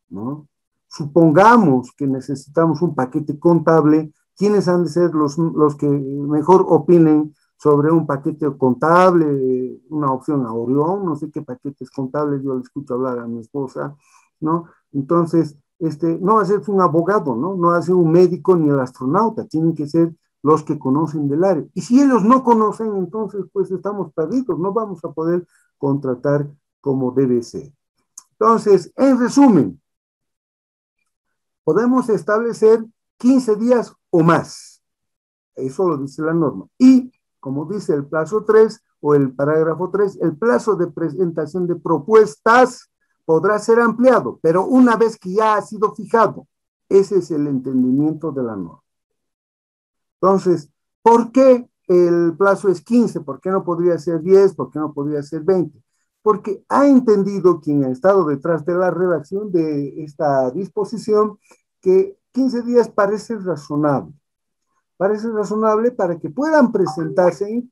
¿no? Supongamos que necesitamos un paquete contable, ¿quiénes han de ser los que mejor opinen sobre un paquete contable, una opción a Orión, no sé qué paquetes contables, yo le escucho hablar a mi esposa, ¿no? Entonces, no va a ser un abogado, ¿no? No va a ser un médico ni el astronauta, tienen que ser los que conocen del área. Y si ellos no conocen, entonces pues estamos perdidos, no vamos a poder contratar como debe ser. Entonces, en resumen, podemos establecer 15 días o más. Eso lo dice la norma. Y, como dice el plazo 3 o el parágrafo 3, el plazo de presentación de propuestas podrá ser ampliado, pero una vez que ya ha sido fijado. Ese es el entendimiento de la norma. Entonces, ¿por qué el plazo es 15? ¿Por qué no podría ser 10? ¿Por qué no podría ser 20? Porque ha entendido quien ha estado detrás de la redacción de esta disposición que 15 días parece razonable. Parece razonable para que puedan presentarse.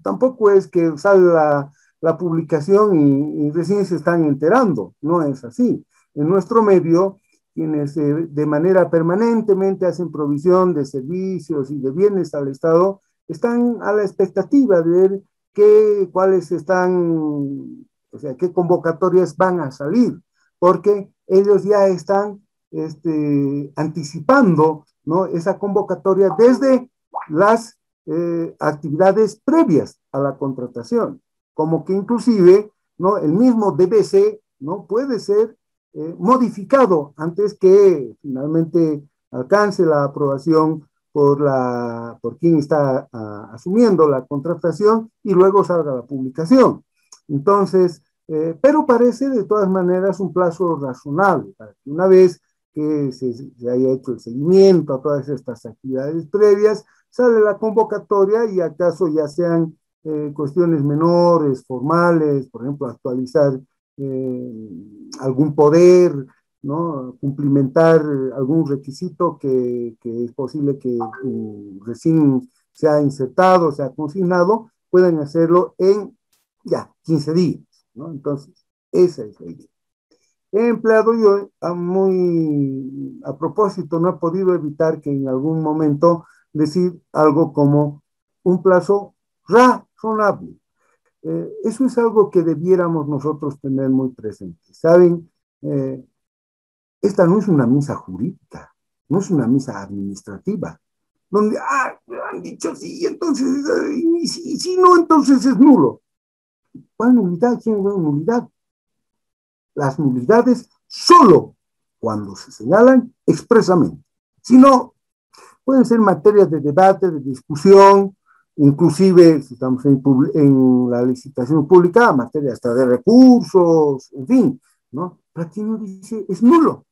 Tampoco es que sale la publicación y recién se están enterando. No es así. En nuestro medio, quienes de manera permanentemente hacen provisión de servicios y de bienes al Estado, están a la expectativa de ver cuáles están, o sea, qué convocatorias van a salir, porque ellos ya están anticipando, ¿no?, esa convocatoria desde las actividades previas a la contratación, como que inclusive, ¿no?, el mismo DBC, ¿no?, puede ser modificado antes que finalmente alcance la aprobación por quien está asumiendo la contratación y luego salga la publicación. Entonces, pero parece de todas maneras un plazo razonable para que una vez que se haya hecho el seguimiento a todas estas actividades previas, sale la convocatoria y acaso ya sean cuestiones menores, formales, por ejemplo, actualizar algún poder, ¿no?, cumplimentar algún requisito que es posible que recién se ha insertado, se ha consignado, pueden hacerlo en ya 15 días, ¿no? Entonces, esa es la idea. He empleado yo a propósito, no he podido evitar que en algún momento decir algo como un plazo razonable. Eso es algo que debiéramos nosotros tener muy presente. ¿Saben? Esta no es una misa jurídica, no es una misa administrativa, donde han dicho sí, entonces, y si no, entonces es nulo. ¿Cuál nulidad? ¿Quién ve nulidad? Las nulidades solo cuando se señalan expresamente. Si no, pueden ser materias de debate, de discusión, inclusive si estamos en la licitación pública, materia hasta de recursos, en fin, ¿no? Pero aquí no dice es nulo,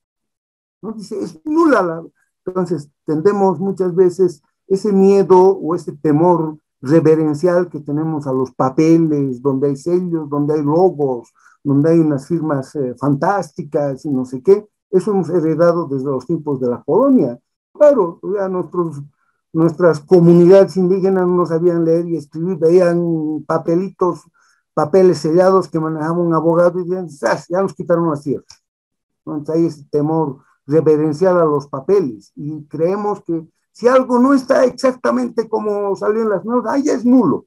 no dice es nula. Entonces tendemos muchas veces ese miedo o ese temor reverencial que tenemos a los papeles, donde hay sellos, donde hay logos, donde hay unas firmas fantásticas y no sé qué. Eso hemos heredado desde los tiempos de la colonia. Claro, ya nuestras comunidades indígenas no sabían leer y escribir, veían papeles sellados que manejaba un abogado y decían, ya nos quitaron las tierras. Entonces hay ese temor reverencial a los papeles y creemos que Si algo no está exactamente como salió en las normas, ahí ya es nulo.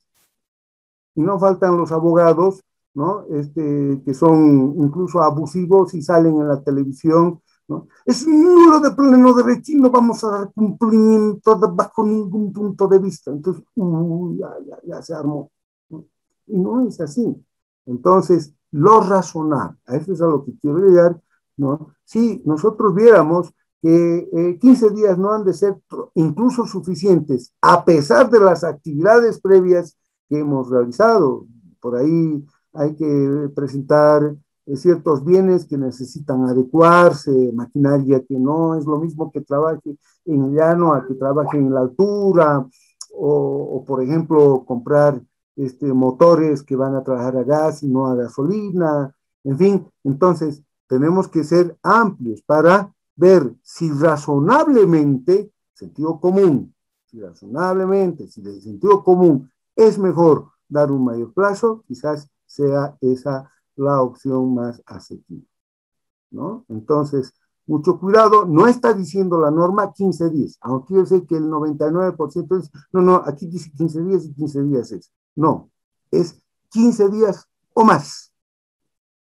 Y no faltan los abogados, ¿no? Que son incluso abusivos y salen en la televisión, ¿no? Es nulo de pleno derecho y no vamos a dar cumplimiento bajo ningún punto de vista. Entonces, ya se armó, ¿no? Y no es así. Entonces, lo razonable, a eso es a lo que quiero llegar, ¿no? Si nosotros viéramos que 15 días no han de ser incluso suficientes, a pesar de las actividades previas que hemos realizado. Por ahí hay que presentar ciertos bienes que necesitan adecuarse, maquinaria que no es lo mismo que trabaje en el llano a que trabaje en la altura, o por ejemplo, comprar motores que van a trabajar a gas y no a gasolina, en fin. Entonces, tenemos que ser amplios para ver si razonablemente, sentido común, si de sentido común es mejor dar un mayor plazo, quizás sea esa la opción más asequible, ¿no? Entonces, mucho cuidado, no está diciendo la norma 15 días, aunque yo sé que el 99% dice, no, aquí dice 15 días y 15 días es. No, es 15 días o más.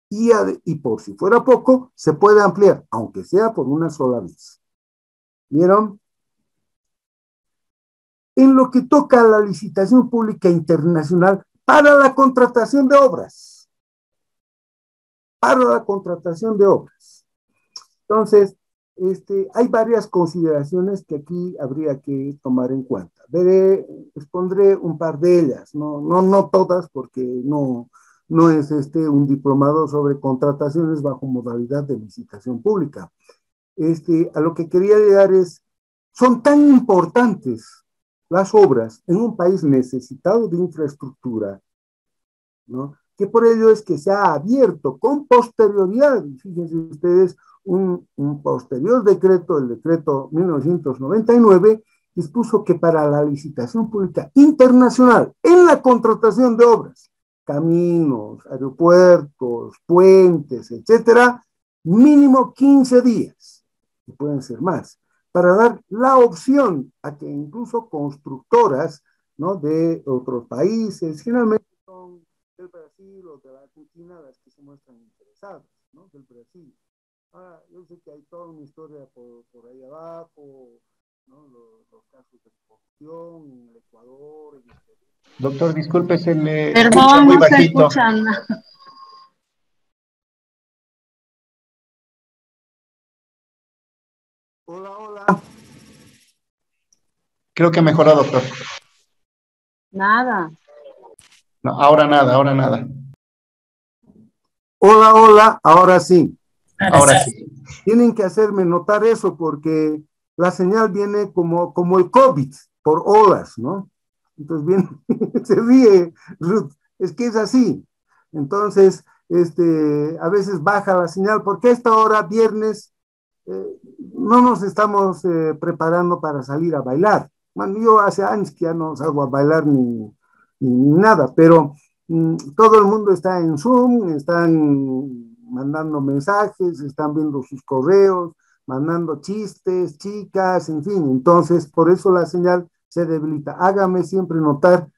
Y por si fuera poco, se puede ampliar, aunque sea por una sola vez. ¿Vieron? En lo que toca a la licitación pública internacional para la contratación de obras. Para la contratación de obras. Entonces, hay varias consideraciones que aquí habría que tomar en cuenta. Expondré un par de ellas, no todas, porque no es un diplomado sobre contrataciones bajo modalidad de licitación pública. A lo que quería llegar es, son tan importantes las obras en un país necesitado de infraestructura, ¿no? Que por ello es que se ha abierto con posterioridad, fíjense ustedes, un posterior decreto, el decreto 1999, dispuso que para la licitación pública internacional en la contratación de obras, caminos, aeropuertos, puentes, etcétera, mínimo 15 días, y pueden ser más, para dar la opción a que incluso constructoras, ¿no?, de otros países, generalmente son del Brasil o de la Argentina las que se muestran interesadas, ¿no?, del Brasil. Ahora, yo sé que hay toda una historia por ahí abajo, ¿no?, los casos de corrupción en el Ecuador, en el Perú. Doctor, disculpe, se le escucha Perdón, muy no se bajito. escuchan. Hola. Creo que mejoró, doctor. Nada. No, ahora nada. Hola, ahora sí. Ahora sí. Tienen que hacerme notar eso porque la señal viene como el COVID, por olas, ¿no? Entonces viene, se ríe Ruth, es que es así. Entonces, a veces baja la señal porque a esta hora, viernes, no nos estamos preparando para salir a bailar. Bueno, yo hace años que ya no salgo a bailar ni nada, pero todo el mundo está en Zoom, están mandando mensajes, están viendo sus correos, mandando chistes, chicas, en fin. Entonces, por eso la señal se debilita. Hágame siempre notar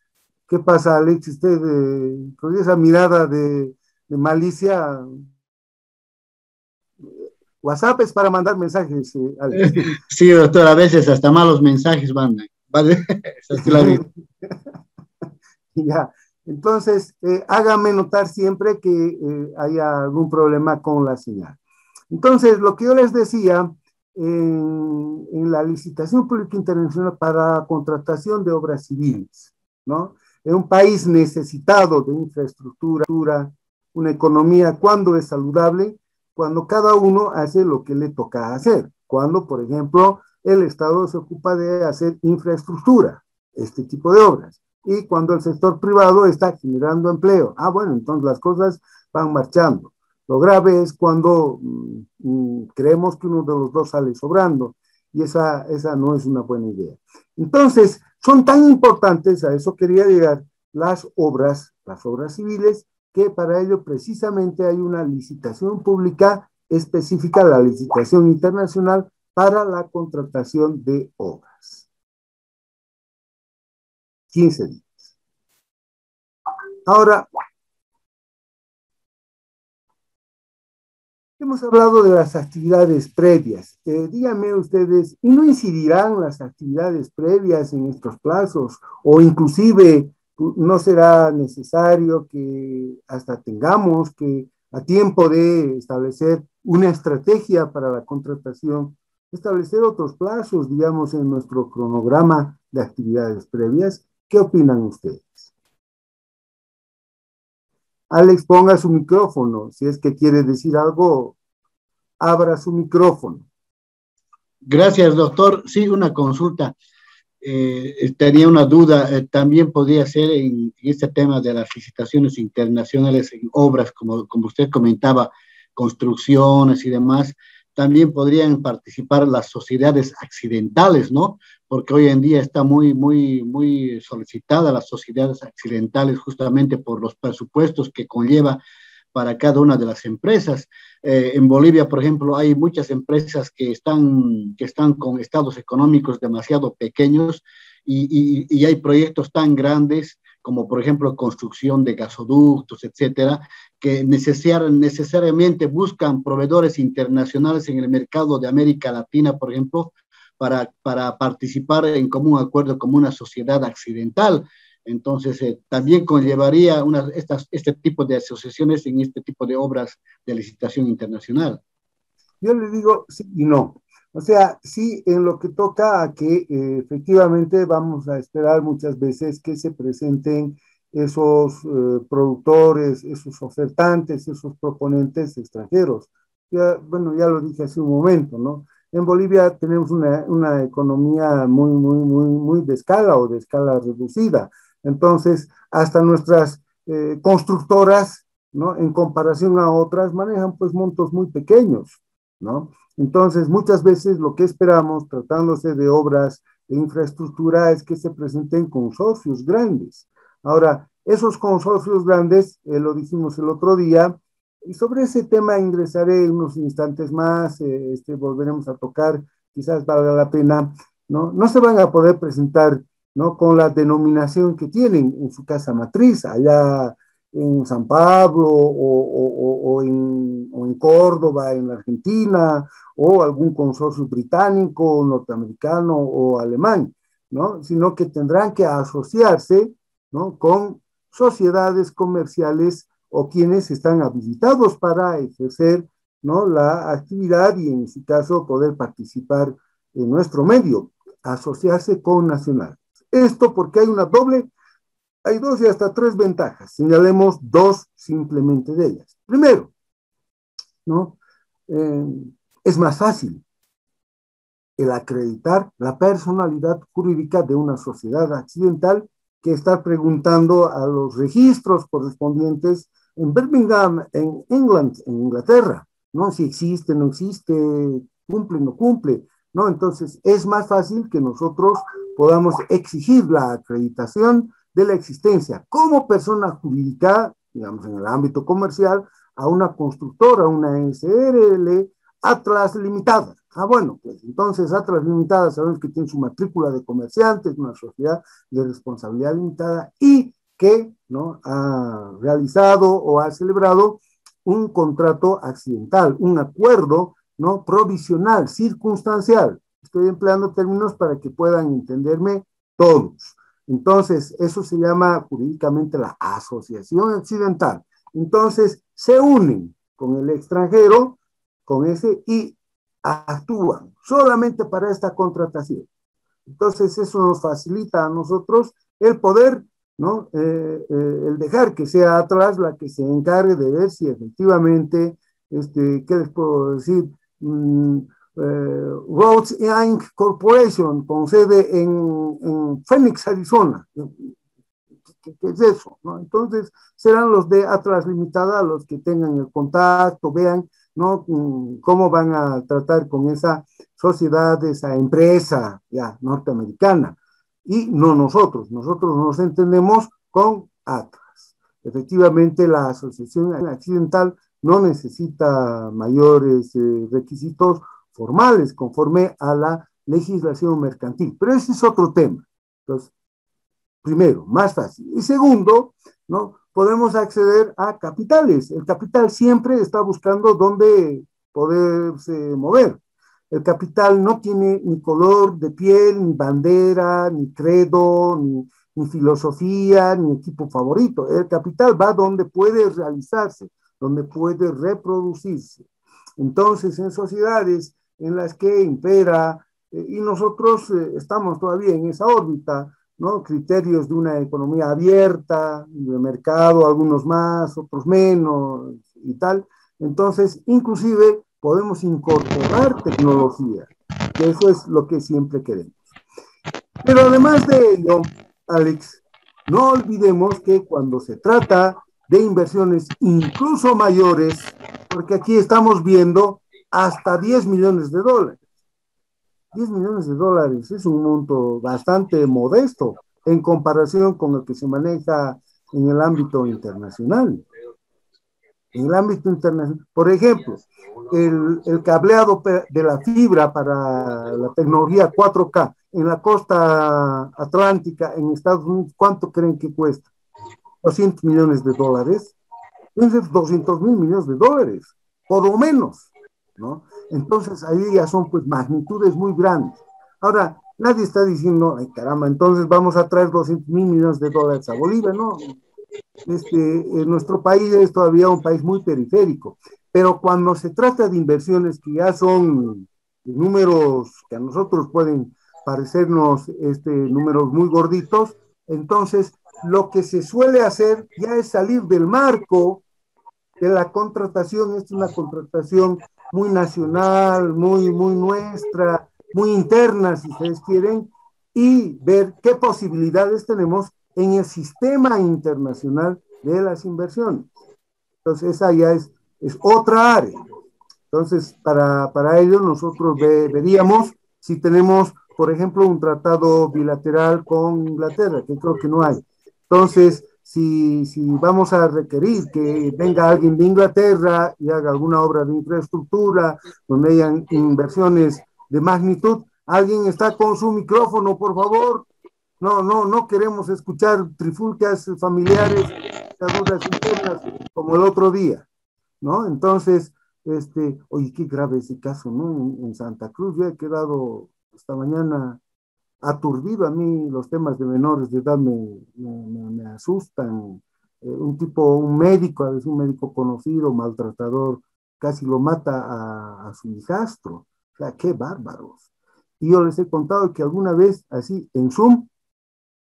qué pasa, Alex, usted con esa mirada de malicia. WhatsApp es para mandar mensajes, Alex. Sí, doctor, a veces hasta malos mensajes mandan, ¿vale? Ya, entonces, hágame notar siempre que haya algún problema con la señal. Entonces, lo que yo les decía, en la licitación pública internacional para contratación de obras civiles, ¿no? En un país necesitado de infraestructura, una economía, ¿cuándo es saludable? Cuando cada uno hace lo que le toca hacer. Cuando, por ejemplo, el Estado se ocupa de hacer infraestructura, este tipo de obras. Y cuando el sector privado está generando empleo. Bueno, entonces las cosas van marchando. Lo grave es cuando creemos que uno de los dos sale sobrando, y esa no es una buena idea. Entonces, son tan importantes, a eso quería llegar, las obras civiles, que para ello precisamente hay una licitación pública específica, la licitación internacional para la contratación de obras. 15 días. Ahora, hemos hablado de las actividades previas. Díganme ustedes, ¿y no incidirán las actividades previas en estos plazos? O inclusive, ¿no será necesario que hasta tengamos que, a tiempo de establecer una estrategia para la contratación, establecer otros plazos, digamos, en nuestro cronograma de actividades previas? ¿Qué opinan ustedes? Alex, ponga su micrófono. Si es que quiere decir algo, abra su micrófono. Gracias, doctor. Sí, una consulta. Tenía una duda. También podría ser en este tema de las licitaciones internacionales en obras, como usted comentaba, construcciones y demás. También podrían participar las sociedades accidentales, ¿no? Porque hoy en día está muy solicitada las sociedades accidentales justamente por los presupuestos que conlleva para cada una de las empresas. En Bolivia, por ejemplo, hay muchas empresas que están con estados económicos demasiado pequeños y hay proyectos tan grandes como, por ejemplo, construcción de gasoductos, etcétera, que necesariamente buscan proveedores internacionales en el mercado de América Latina, por ejemplo, para participar en común acuerdo como una sociedad accidental. Entonces, también conllevaría este tipo de asociaciones en este tipo de obras de licitación internacional. Yo le digo sí y no. O sea, sí, en lo que toca a que efectivamente vamos a esperar muchas veces que se presenten esos productores, esos ofertantes, esos proponentes extranjeros. Ya, bueno, ya lo dije hace un momento, ¿no? En Bolivia tenemos una economía muy de escala o de escala reducida. Entonces, hasta nuestras constructoras, ¿no? En comparación a otras, manejan pues montos muy pequeños, ¿no? Entonces, muchas veces lo que esperamos, tratándose de obras de infraestructura, es que se presenten consorcios grandes. Ahora, esos consorcios grandes, lo dijimos el otro día, y sobre ese tema ingresaré en unos instantes más, volveremos a tocar, quizás valga la pena, ¿no? No se van a poder presentar, ¿no? Con la denominación que tienen en su casa matriz, allá en San Pablo o en Córdoba, en la Argentina, o algún consorcio británico, norteamericano o alemán, ¿no? Sino que tendrán que asociarse, ¿no? Con sociedades comerciales o quienes están habilitados para ejercer, ¿no? La actividad y en su caso poder participar en nuestro medio, asociarse con nacionales. Esto porque hay dos y hasta tres ventajas. Señalemos dos simplemente de ellas. Primero, ¿no? Es más fácil el acreditar la personalidad jurídica de una sociedad accidental que estar preguntando a los registros correspondientes en Birmingham, en Inglaterra, ¿no? Si existe, no existe, cumple, no cumple, ¿no? Entonces, es más fácil que nosotros podamos exigir la acreditación de la existencia como persona jurídica, digamos, en el ámbito comercial, a una constructora, una SRL, Atlas Limitada. Bueno, pues entonces Atlas Limitada sabemos que tiene su matrícula de comerciantes, una sociedad de responsabilidad limitada y que, ¿no? Ha realizado o ha celebrado un contrato accidental, un acuerdo, ¿no? Provisional, circunstancial. Estoy empleando términos para que puedan entenderme todos. Entonces, eso se llama jurídicamente la asociación accidental. Entonces, se unen con el extranjero, con ese, y actúan solamente para esta contratación. Entonces, eso nos facilita a nosotros el poder, ¿no? El dejar que sea Atlas la que se encargue de ver si efectivamente, ¿qué les puedo decir? Roads Inc. Corporation, con sede en Phoenix, Arizona. ¿Qué es eso? ¿No? Entonces, serán los de Atlas Limitada los que tengan el contacto, vean, ¿no? Cómo van a tratar con esa sociedad, esa empresa ya norteamericana. Y no nosotros nos entendemos con Atlas. Efectivamente, la asociación accidental no necesita mayores requisitos formales conforme a la legislación mercantil, pero ese es otro tema. Entonces, primero, más fácil. Y segundo, ¿no? Podemos acceder a capitales. El capital siempre está buscando dónde poderse mover. El capital no tiene ni color de piel, ni bandera, ni credo, ni filosofía, ni equipo favorito. El capital va donde puede realizarse, donde puede reproducirse. Entonces, en sociedades en las que impera, y nosotros estamos todavía en esa órbita, ¿no? Criterios de una economía abierta, de mercado, algunos más, otros menos y tal. Entonces, inclusive podemos incorporar tecnología, que eso es lo que siempre queremos. Pero además de ello, Alex, no olvidemos que cuando se trata de inversiones incluso mayores, porque aquí estamos viendo hasta 10 millones de dólares. 10 millones de dólares es un monto bastante modesto en comparación con el que se maneja en el ámbito internacional. En el ámbito internacional, por ejemplo, el cableado de la fibra para la tecnología 4K en la costa atlántica en Estados Unidos, ¿cuánto creen que cuesta? 200 millones de dólares. Entonces, 200 mil millones de dólares, por lo menos, ¿no? Entonces, ahí ya son pues magnitudes muy grandes. Ahora, nadie está diciendo, ay caramba, entonces vamos a traer 200 mil millones de dólares a Bolivia, ¿no? Nuestro país es todavía un país muy periférico, pero cuando se trata de inversiones que ya son números que a nosotros pueden parecernos números muy gorditos, entonces lo que se suele hacer ya es salir del marco de la contratación. Esta es una contratación muy nacional, muy nuestra, muy interna, si ustedes quieren, y ver qué posibilidades tenemos en el sistema internacional de las inversiones. Entonces, esa ya es otra área. Entonces, para ello, nosotros veríamos si tenemos, por ejemplo, un tratado bilateral con Inglaterra, que creo que no hay. Entonces, si vamos a requerir que venga alguien de Inglaterra y haga alguna obra de infraestructura, donde hayan inversiones de magnitud, alguien está con su micrófono, por favor. No queremos escuchar trifulcas familiares, dudas internas, como el otro día, ¿no? Entonces, oye, qué grave ese caso, ¿no? En Santa Cruz, yo he quedado esta mañana aturdido. A mí los temas de menores de edad me asustan. Un médico, a veces un médico conocido, maltratador, casi lo mata a su hijastro. O sea, qué bárbaros. Y yo les he contado que alguna vez, así, en Zoom,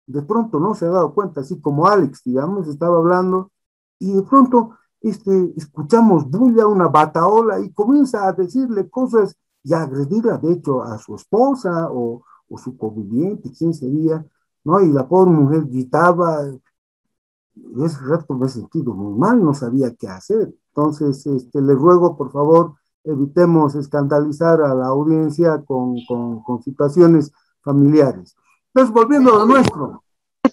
de pronto no se ha dado cuenta, así como Alex, digamos, estaba hablando, y de pronto escuchamos bulla, una bataola, y comienza a decirle cosas y a agredirla, de hecho, a su esposa o su conviviente, quién sería, ¿no? Y la pobre mujer gritaba. En ese rato me he sentido muy mal, no sabía qué hacer. Entonces, le ruego, por favor, evitemos escandalizar a la audiencia con situaciones familiares. Entonces, volviendo a lo nuestro.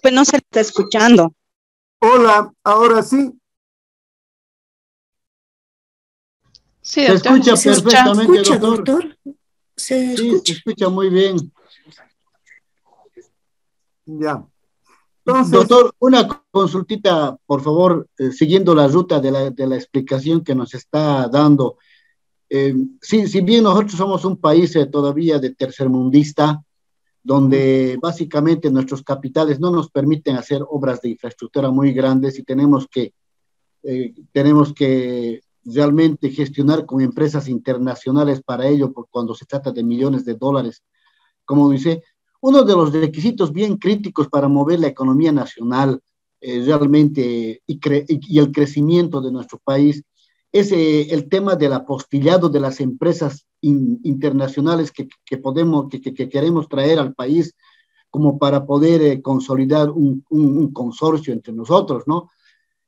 Pues no se está escuchando. Hola, ahora sí. Sí, se doctor. escucha perfectamente, ¿Se escucha, doctor. Se Sí, escucha. se escucha muy bien. Ya. Entonces, doctor, una consultita, por favor, siguiendo la ruta de la explicación que nos está dando. Sí, si bien nosotros somos un país todavía de tercermundista, donde básicamente nuestros capitales no nos permiten hacer obras de infraestructura muy grandes y tenemos que realmente gestionar con empresas internacionales para ello, cuando se trata de millones de dólares. Como dice, uno de los requisitos bien críticos para mover la economía nacional realmente y el crecimiento de nuestro país es el tema del apostillado de las empresas internacionales que queremos traer al país como para poder consolidar un consorcio entre nosotros, ¿no?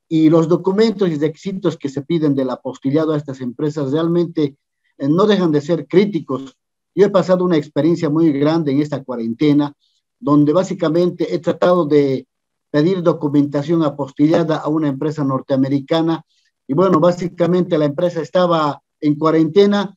Y los documentos y requisitos que se piden del apostillado a estas empresas realmente no dejan de ser críticos. Yo he pasado una experiencia muy grande en esta cuarentena, donde básicamente he tratado de pedir documentación apostillada a una empresa norteamericana, y bueno, básicamente la empresa estaba en cuarentena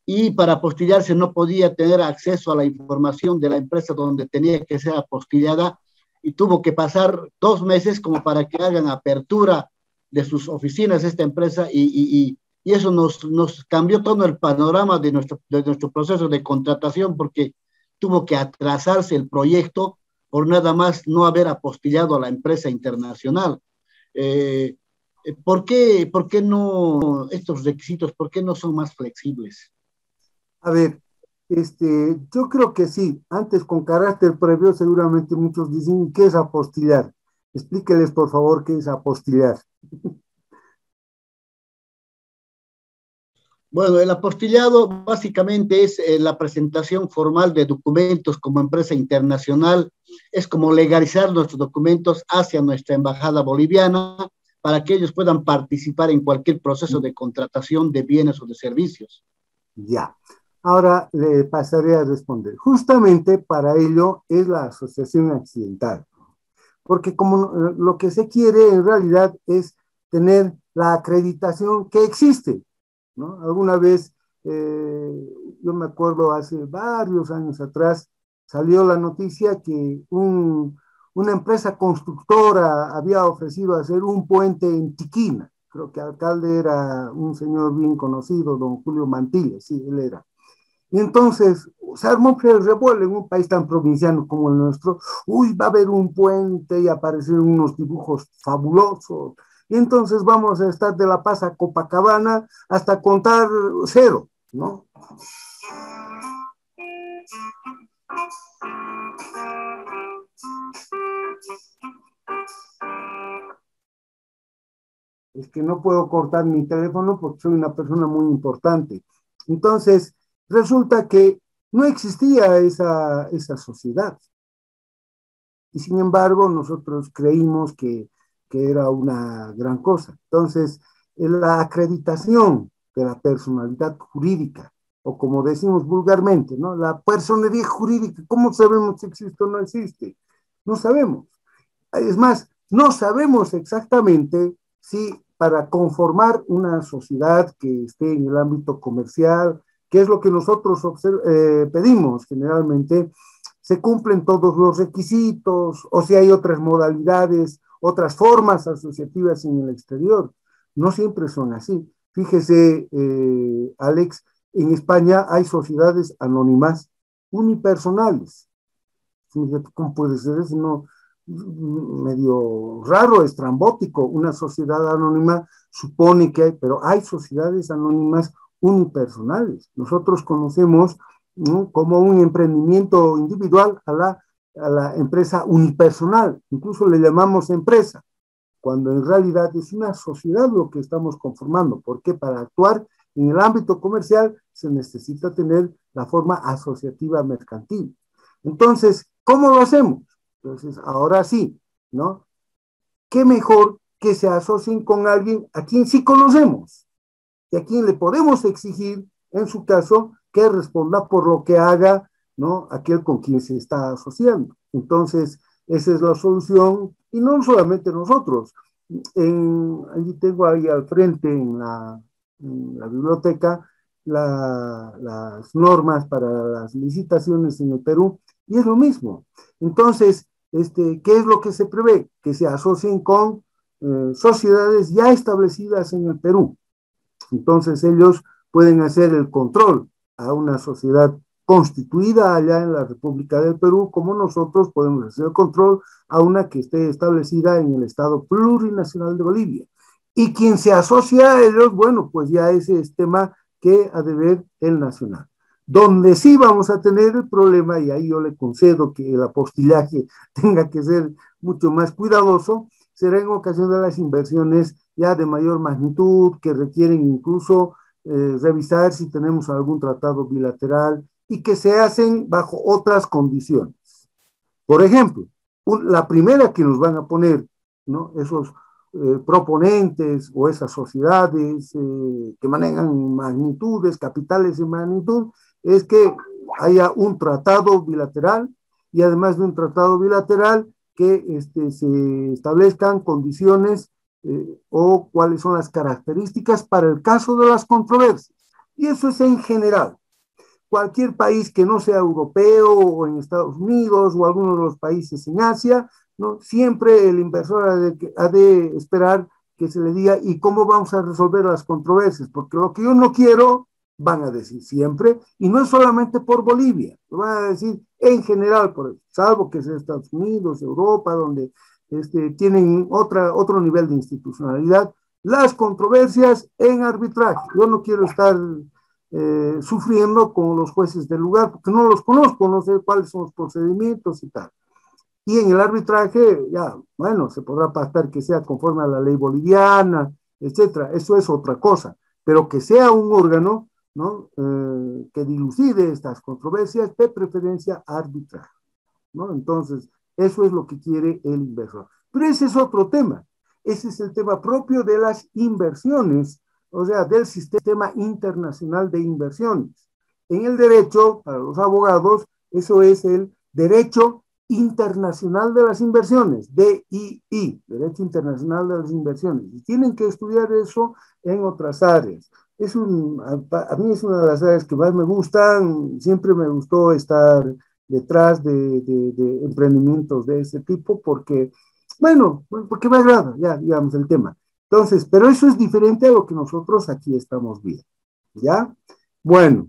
y para apostillarse no podía tener acceso a la información de la empresa donde tenía que ser apostillada, y tuvo que pasar 2 meses como para que hagan apertura de sus oficinas esta empresa y eso nos cambió todo el panorama de nuestro proceso de contratación porque tuvo que atrasarse el proyecto por nada más no haber apostillado a la empresa internacional. ¿Por qué no estos requisitos, por qué no son más flexibles? A ver, yo creo que sí. Antes, con carácter previo, seguramente muchos dicen, ¿qué es apostillar? Explíqueles, por favor, qué es apostillar. Bueno, el apostillado básicamente es la presentación formal de documentos como empresa internacional, es como legalizar nuestros documentos hacia nuestra embajada boliviana para que ellos puedan participar en cualquier proceso de contratación de bienes o de servicios. Ya, ahora le pasaré a responder. Justamente para ello es la asociación accidental, porque como lo que se quiere en realidad es tener la acreditación que existe, ¿no? Alguna vez, yo me acuerdo hace varios años atrás, salió la noticia que una empresa constructora había ofrecido hacer un puente en Tiquina. Creo que el alcalde era un señor bien conocido, don Julio Mantilla, sí, él era. Y entonces se armó el revuelo en un país tan provinciano como el nuestro. Uy, va a haber un puente y aparecieron unos dibujos fabulosos. Y entonces vamos a estar de La Paz a Copacabana hasta contar 0, ¿no? Es que no puedo cortar mi teléfono porque soy una persona muy importante. Entonces, resulta que no existía esa sociedad. Y sin embargo, nosotros creímos que era una gran cosa. Entonces, la acreditación de la personalidad jurídica, o como decimos vulgarmente, ¿no? La personería jurídica, ¿cómo sabemos si existe o no existe? No sabemos. Es más, no sabemos exactamente si para conformar una sociedad que esté en el ámbito comercial, que es lo que nosotros pedimos generalmente, se cumplen todos los requisitos o si hay otras modalidades, otras formas asociativas en el exterior. No siempre son así. Fíjese, Alex, en España hay sociedades anónimas unipersonales. ¿Cómo puede ser eso? No, medio raro, estrambótico. Una sociedad anónima supone que hay, pero hay sociedades anónimas unipersonales. Nosotros conocemos, ¿no?, como un emprendimiento individual a la empresa unipersonal, incluso le llamamos empresa, cuando en realidad es una sociedad lo que estamos conformando, porque para actuar en el ámbito comercial se necesita tener la forma asociativa mercantil. Entonces, ¿cómo lo hacemos? Entonces, ahora sí, ¿no? ¿Qué mejor que se asocien con alguien a quien sí conocemos y a quien le podemos exigir, en su caso, que responda por lo que haga, ¿no?, aquel con quien se está asociando? Entonces, esa es la solución, y no solamente nosotros. Allí tengo ahí al frente en la biblioteca las normas para las licitaciones en el Perú, y es lo mismo. Entonces, ¿qué es lo que se prevé? Que se asocien con sociedades ya establecidas en el Perú. Entonces ellos pueden hacer el control a una sociedad constituida allá en la República del Perú, como nosotros podemos hacer el control a una que esté establecida en el Estado Plurinacional de Bolivia. Y quien se asocia a ellos, bueno, pues ya ese es tema que ha de ver el nacional. Donde sí vamos a tener el problema, y ahí yo le concedo que el apostillaje tenga que ser mucho más cuidadoso, será en ocasión de las inversiones ya de mayor magnitud, que requieren incluso revisar si tenemos algún tratado bilateral y que se hacen bajo otras condiciones. Por ejemplo, la primera que nos van a poner, ¿no?, esos proponentes o esas sociedades que manejan magnitudes, capitales en magnitud, es que haya un tratado bilateral, y además de un tratado bilateral que se establezcan condiciones o cuáles son las características para el caso de las controversias. Y eso es en general. Cualquier país que no sea europeo o en Estados Unidos o alguno de los países en Asia ¿no? Siempre el inversor ha de esperar que se le diga, ¿y cómo vamos a resolver las controversias? Porque lo que yo no quiero, van a decir siempre, y no es solamente por Bolivia, lo van a decir en general, salvo que sea Estados Unidos, Europa, donde tienen otro nivel de institucionalidad, las controversias en arbitraje. Yo no quiero estar sufriendo con los jueces del lugar, porque no los conozco, no sé cuáles son los procedimientos y tal. Y en el arbitraje, ya, bueno, se podrá pactar que sea conforme a la ley boliviana, etcétera. Eso es otra cosa. Pero que sea un órgano, ¿no? Que dilucide estas controversias, de preferencia arbitraje, ¿no? Entonces, eso es lo que quiere el inversor. Pero ese es otro tema. Ese es el tema propio de las inversiones, o sea, del sistema internacional de inversiones. En el derecho, para los abogados, eso es el derecho internacional de las inversiones, DII, Derecho Internacional de las Inversiones. Y tienen que estudiar eso en otras áreas. A mí es una de las áreas que más me gustan, siempre me gustó estar detrás de emprendimientos de ese tipo, porque, bueno, porque me agrada, ya, digamos, el tema. Entonces, pero eso es diferente a lo que nosotros aquí estamos viendo, ¿ya? Bueno,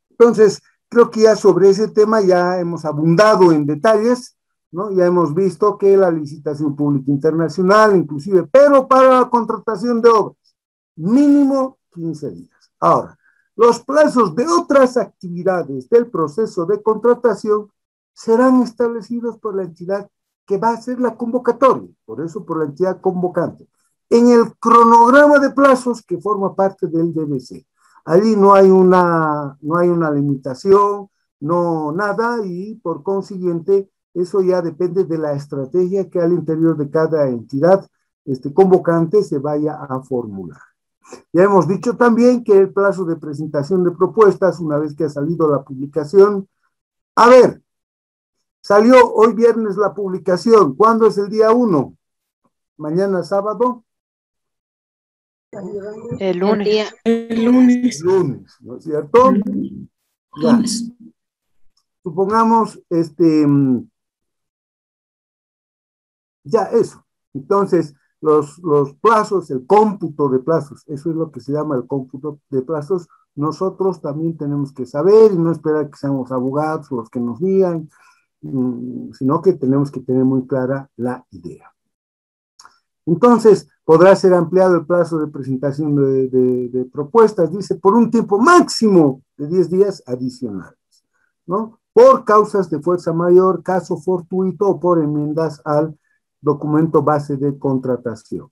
entonces, creo que ya sobre ese tema ya hemos abundado en detalles, ¿no? Ya hemos visto que la licitación pública internacional, inclusive, pero para la contratación de obras, mínimo 15 días. Ahora, los plazos de otras actividades del proceso de contratación serán establecidos por la entidad que va a hacer la convocatoria, por eso por la entidad convocante, en el cronograma de plazos que forma parte del DBC. Allí no hay una limitación, no nada, y por consiguiente eso ya depende de la estrategia que al interior de cada entidad convocante se vaya a formular. Ya hemos dicho también que el plazo de presentación de propuestas, una vez que ha salido la publicación, a ver, salió hoy viernes la publicación, ¿cuándo es el día 1? ¿Mañana sábado? El lunes. El lunes. El lunes, ¿no es cierto? Ya. Lunes. Supongamos, ya eso. Entonces, los plazos, el cómputo de plazos, eso es lo que se llama el cómputo de plazos, nosotros también tenemos que saber y no esperar que seamos abogados los que nos digan, sino que tenemos que tener muy clara la idea. Entonces, podrá ser ampliado el plazo de presentación de propuestas, dice, por un tiempo máximo de 10 días adicionales, ¿no? Por causas de fuerza mayor, caso fortuito o por enmiendas al documento base de contratación.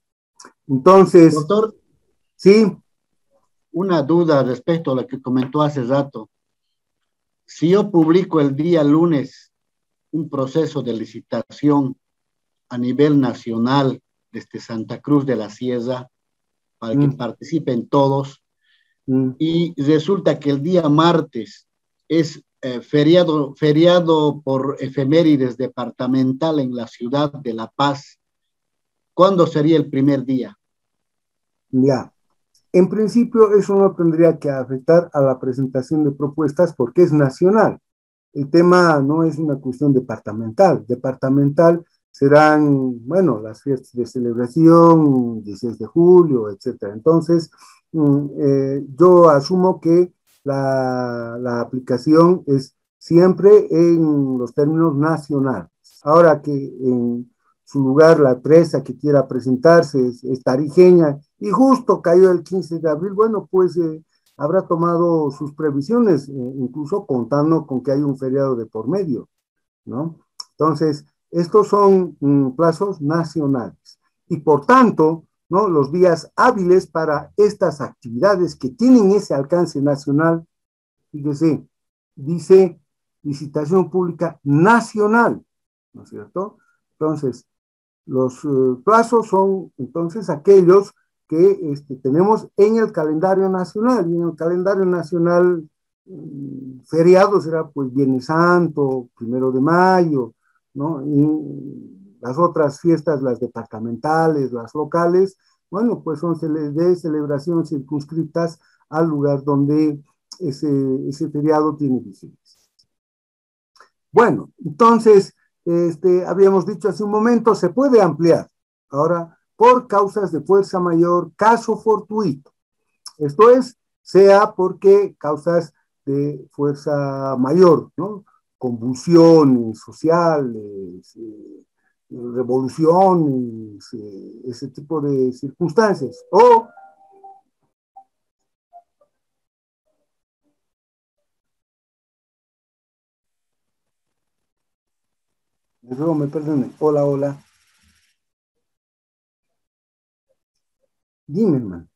Entonces, Doctor, sí. Una duda respecto a lo que comentó hace rato. Si yo publico el día lunes un proceso de licitación a nivel nacional desde Santa Cruz de la Sierra, para que participen todos, y resulta que el día martes es feriado por efemérides departamental en la ciudad de La Paz, ¿cuándo sería el primer día? Ya, en principio eso no tendría que afectar a la presentación de propuestas porque es nacional. El tema no es una cuestión departamental. Departamental serán, bueno, las fiestas de celebración, 16 de julio, etcétera. Entonces, yo asumo que la aplicación es siempre en los términos nacionales. Ahora que en su lugar la empresa que quiera presentarse es tarijeña y justo cayó el 15 de abril, bueno, pues habrá tomado sus previsiones, incluso contando con que hay un feriado de por medio, ¿no? Entonces, estos son plazos nacionales y por tanto, ¿no? Los días hábiles para estas actividades que tienen ese alcance nacional, fíjese, dice licitación pública nacional, ¿no es cierto? Entonces, los plazos son entonces aquellos que tenemos en el calendario nacional, y en el calendario nacional feriado será pues Viernes Santo, 1 de mayo, ¿no? Y las otras fiestas, las departamentales, las locales, bueno, pues son de celebración circunscritas al lugar donde ese feriado tiene vigencia. Bueno, entonces, habíamos dicho hace un momento, se puede ampliar. Ahora, por causas de fuerza mayor, caso fortuito. Esto es, sea porque causas de fuerza mayor, ¿no? Convulsiones sociales, revoluciones, ese tipo de circunstancias. O luego me perdonen. Hola, hola. Dime, hermano.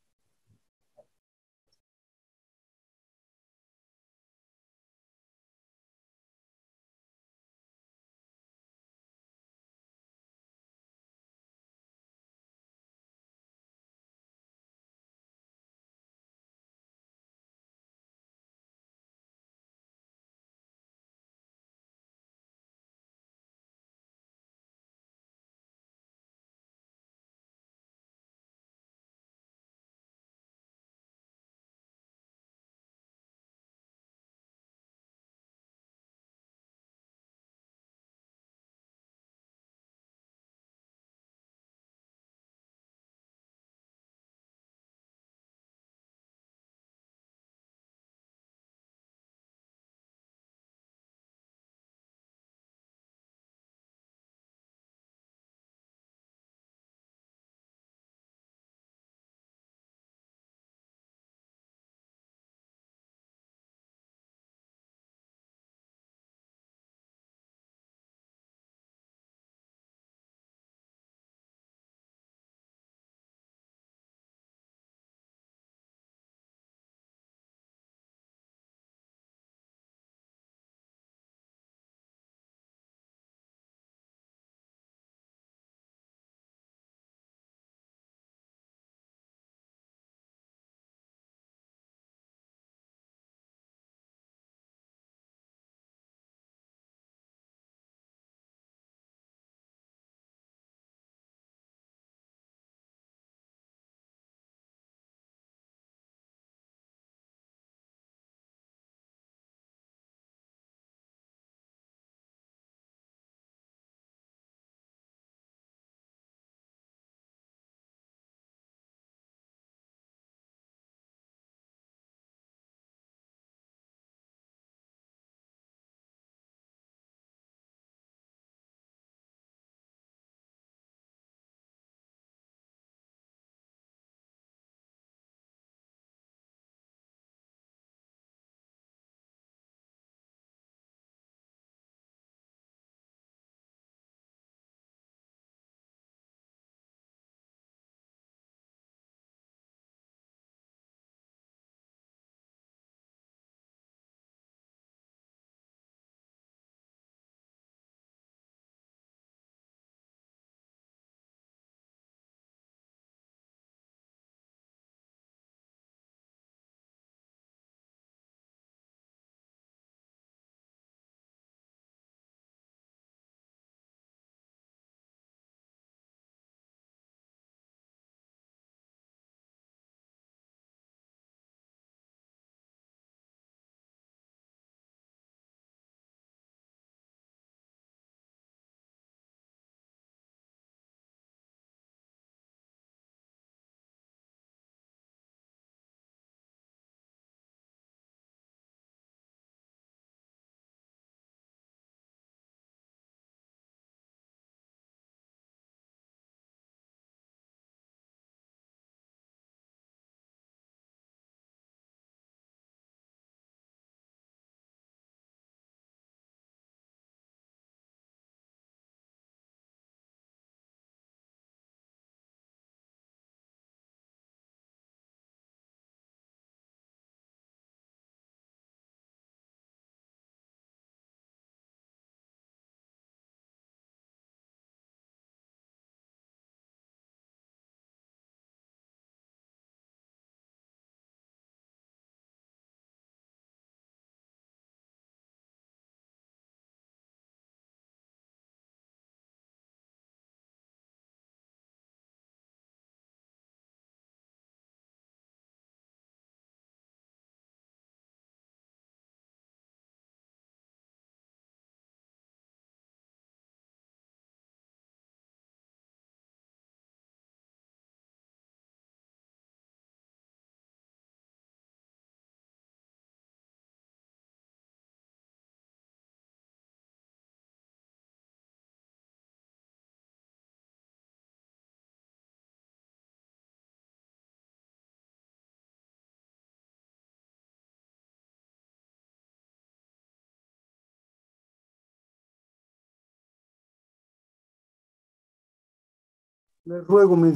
Les ruego me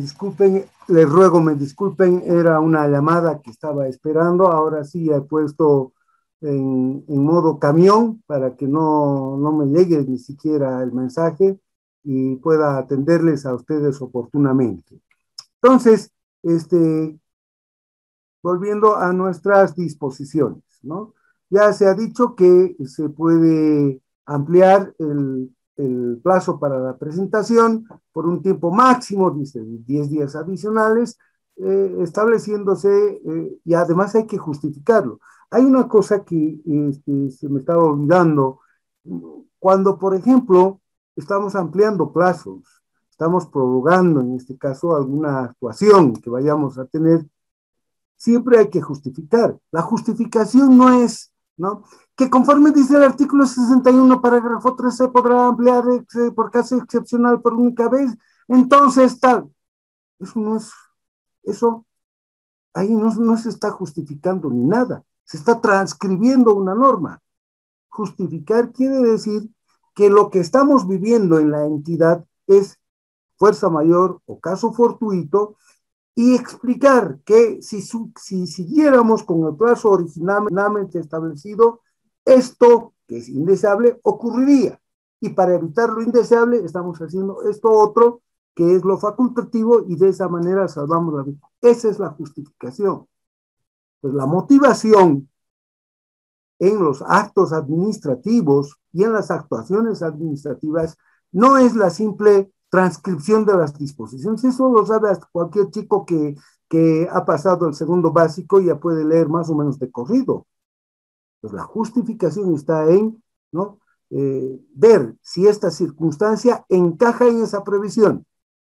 disculpen, era una llamada que estaba esperando, ahora sí he puesto en modo camión para que no me llegue ni siquiera el mensaje y pueda atenderles a ustedes oportunamente. Entonces, volviendo a nuestras disposiciones, ¿no? Ya se ha dicho que se puede ampliar el plazo para la presentación por un tiempo máximo, dice, 10 días adicionales, estableciéndose, y además hay que justificarlo. Hay una cosa que se me estaba olvidando. Cuando, por ejemplo, estamos ampliando plazos, estamos prorrogando, en este caso, alguna actuación que vayamos a tener, siempre hay que justificar. La justificación no es, ¿no?, que conforme dice el artículo 61, parágrafo 3, se podrá ampliar por caso excepcional por única vez, entonces tal. Eso no es, eso, ahí no se está justificando ni nada, se está transcribiendo una norma. Justificar quiere decir que lo que estamos viviendo en la entidad es fuerza mayor o caso fortuito, y explicar que si siguiéramos con el plazo originalmente establecido, esto, que es indeseable, ocurriría. Y para evitar lo indeseable, estamos haciendo esto otro, que es lo facultativo, y de esa manera salvamos la vida. Esa es la justificación. Pues la motivación en los actos administrativos y en las actuaciones administrativas no es la simple transcripción de las disposiciones. Eso lo sabe hasta cualquier chico que ha pasado el segundo básico y ya puede leer más o menos de corrido. Pues la justificación está en, ¿no?, ver si esta circunstancia encaja en esa previsión,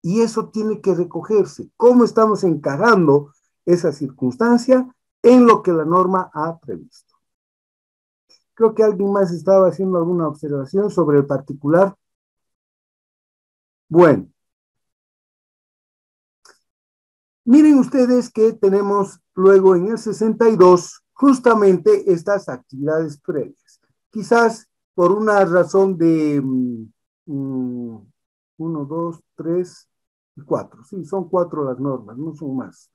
y eso tiene que recogerse. ¿Cómo estamos encajando esa circunstancia en lo que la norma ha previsto? Creo que alguien más estaba haciendo alguna observación sobre el particular. Bueno, miren ustedes que tenemos luego en el 62 justamente estas actividades previas. Quizás por una razón de 1, 2, 3 y 4. Sí, son 4 las normas, no son más,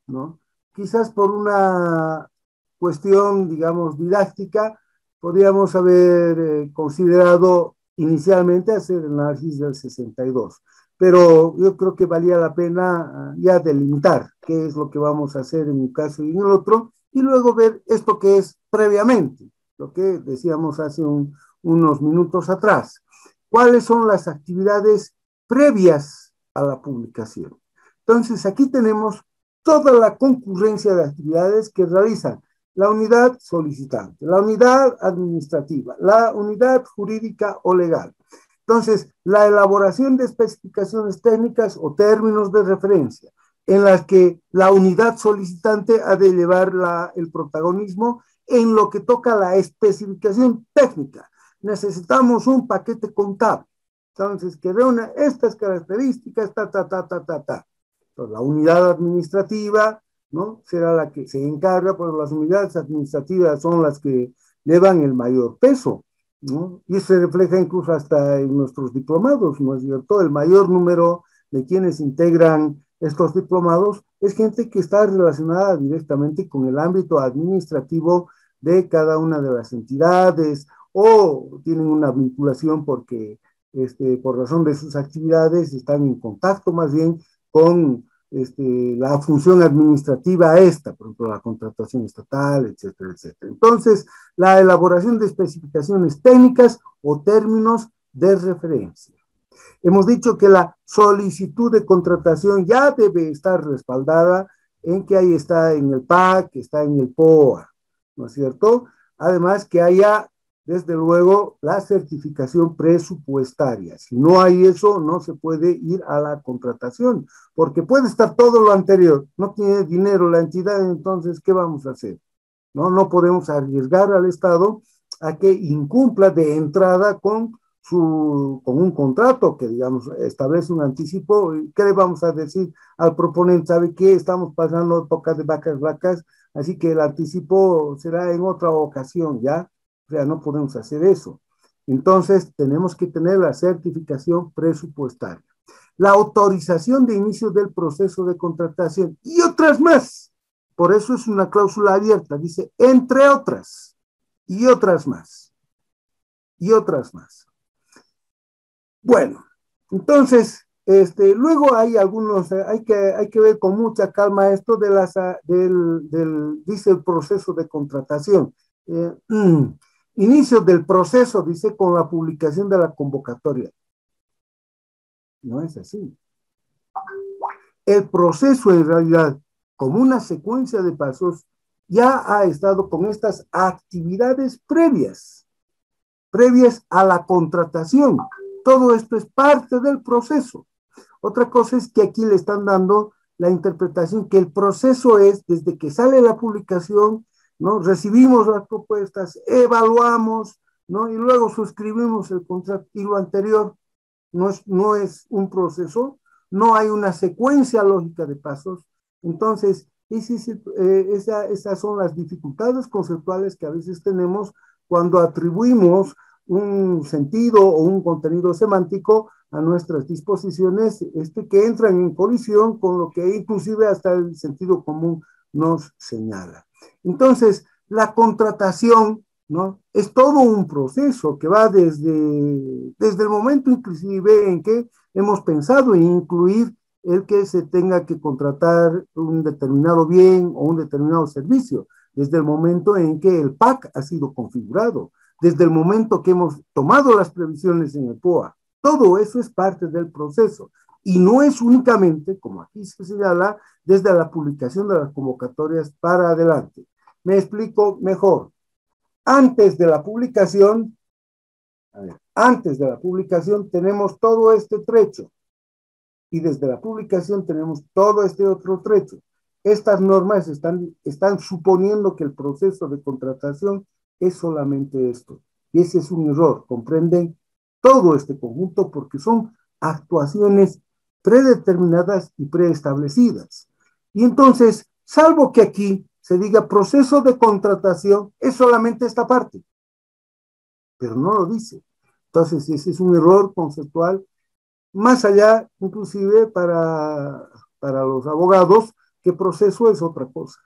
¿no? Quizás por una cuestión, digamos, didáctica, podríamos haber considerado inicialmente hacer el análisis del 62, pero yo creo que valía la pena ya delimitar qué es lo que vamos a hacer en un caso y en el otro, y luego ver esto que es previamente, lo que decíamos hace unos minutos atrás. ¿Cuáles son las actividades previas a la publicación? Entonces, aquí tenemos toda la concurrencia de actividades que realizan la unidad solicitante, la unidad administrativa, la unidad jurídica o legal. Entonces, la elaboración de especificaciones técnicas o términos de referencia, en las que la unidad solicitante ha de llevar el protagonismo en lo que toca la especificación técnica. Necesitamos un paquete contable. Entonces, que reúna estas características, Entonces, la unidad administrativa, ¿no?, será la que se encarga, pues las unidades administrativas son las que llevan el mayor peso, ¿no? Y se refleja incluso hasta en nuestros diplomados, ¿no es cierto? El mayor número de quienes integran estos diplomados es gente que está relacionada directamente con el ámbito administrativo de cada una de las entidades, o tienen una vinculación porque por razón de sus actividades están en contacto más bien con la función administrativa esta, por ejemplo, la contratación estatal, etcétera, etcétera. Entonces, la elaboración de especificaciones técnicas o términos de referencia. Hemos dicho que la solicitud de contratación ya debe estar respaldada en que ahí está en el PAC, está en el POA, ¿no es cierto? Además que haya, desde luego, la certificación presupuestaria. Si no hay eso, no se puede ir a la contratación, porque puede estar todo lo anterior. No tiene dinero la entidad, entonces, ¿qué vamos a hacer? No podemos arriesgar al Estado a que incumpla de entrada con un contrato que, digamos, establece un anticipo. ¿Qué le vamos a decir al proponente? ¿Sabe qué? Estamos pasando épocas de vacas flacas, así que el anticipo será en otra ocasión, ¿ya? O sea, no podemos hacer eso. Entonces, tenemos que tener la certificación presupuestaria. la autorización de inicio del proceso de contratación y otras más. Por eso es una cláusula abierta, dice entre otras y otras más. Y otras más. Bueno, entonces, luego hay algunos, hay que ver con mucha calma esto de dice el proceso de contratación. Inicio del proceso, dice, con la publicación de la convocatoria. No es así. El proceso, en realidad, como una secuencia de pasos, ya ha estado con estas actividades previas a la contratación. Todo esto es parte del proceso. Otra cosa es que aquí le están dando la interpretación que el proceso es desde que sale la publicación, ¿no? Recibimos las propuestas, evaluamos, ¿no? Y luego suscribimos el contrato, y lo anterior no es un proceso, no hay una secuencia lógica de pasos. Entonces, esas son las dificultades conceptuales que a veces tenemos cuando atribuimos un sentido o un contenido semántico a nuestras disposiciones que entran en colisión con lo que inclusive hasta el sentido común nos señala. Entonces, la contratación, ¿no? Es todo un proceso que va desde el momento inclusive en que hemos pensado en incluir el que se tenga que contratar un determinado bien o un determinado servicio, desde el momento en que el PAC ha sido configurado, desde el momento que hemos tomado las previsiones en el POA. Todo eso es parte del proceso y no es únicamente, como aquí se señala, desde la publicación de las convocatorias para adelante. Me explico mejor. Antes de la publicación tenemos todo este trecho y desde la publicación tenemos todo este otro trecho. Estas normas están suponiendo que el proceso de contratación es solamente esto. Y ese es un error, comprenden todo este conjunto porque son actuaciones predeterminadas y preestablecidas. Y entonces, salvo que aquí se diga proceso de contratación, es solamente esta parte, pero no lo dice. Entonces, ese es un error conceptual, más allá, inclusive para los abogados, que proceso es otra cosa.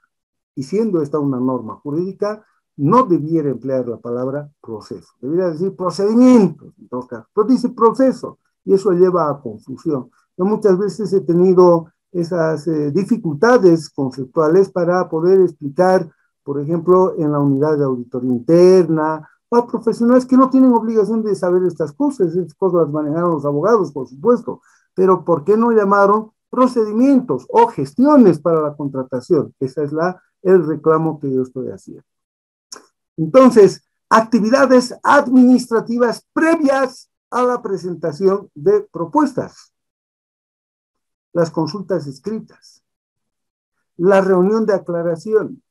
Y siendo esta una norma jurídica, no debiera emplear la palabra proceso, debería decir procedimientos, en todo caso, pero dice proceso, y eso lleva a confusión. Yo muchas veces he tenido esas dificultades conceptuales para poder explicar, por ejemplo, en la unidad de auditoría interna, o a profesionales que no tienen obligación de saber estas cosas las manejaron los abogados, por supuesto, pero ¿por qué no llamaron procedimientos o gestiones para la contratación? Ese es el reclamo que yo estoy haciendo. Entonces, actividades administrativas previas a la presentación de propuestas. Las consultas escritas. La reunión de aclaración.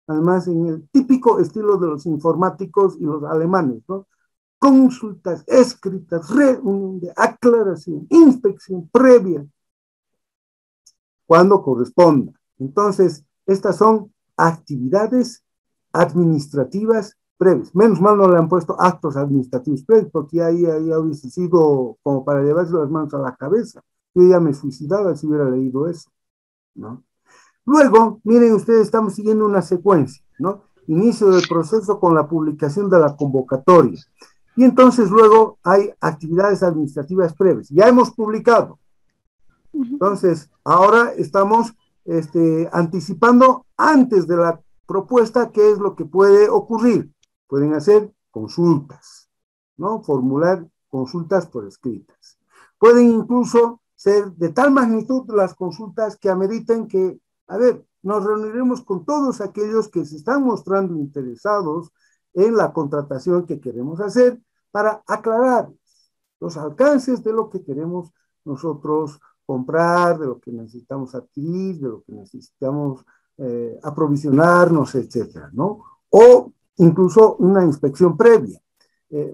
Además, en el típico estilo de los informáticos y los alemanes, ¿no? Consultas escritas, reunión de aclaración, inspección previa, cuando corresponda. Entonces, estas son actividades administrativas previas. Menos mal no le han puesto actos administrativos previos, porque ahí hubiese sido como para llevarse las manos a la cabeza. Yo ya me suicidaba si hubiera leído eso, ¿no? Luego, miren ustedes, estamos siguiendo una secuencia, ¿no? Inicio del proceso con la publicación de la convocatoria. Y entonces luego hay actividades administrativas previas. Ya hemos publicado. Entonces, ahora estamos anticipando antes de la propuesta qué es lo que puede ocurrir. Pueden hacer consultas, ¿no? Formular consultas por escritas. Pueden incluso ser de tal magnitud las consultas que ameriten que, a ver, nos reuniremos con todos aquellos que se están mostrando interesados en la contratación que queremos hacer para aclarar los alcances de lo que queremos nosotros comprar, de lo que necesitamos adquirir, de lo que necesitamos aprovisionarnos, etcétera, ¿no? O incluso una inspección previa.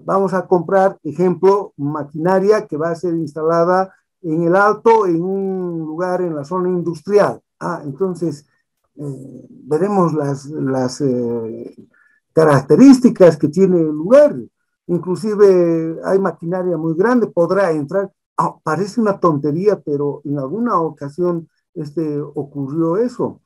Vamos a comprar, ejemplo, maquinaria que va a ser instalada en el Alto, en un lugar en la zona industrial. Entonces, veremos las características que tiene el lugar. inclusive hay maquinaria muy grande, podrá entrar. Parece una tontería, pero en alguna ocasión ocurrió eso.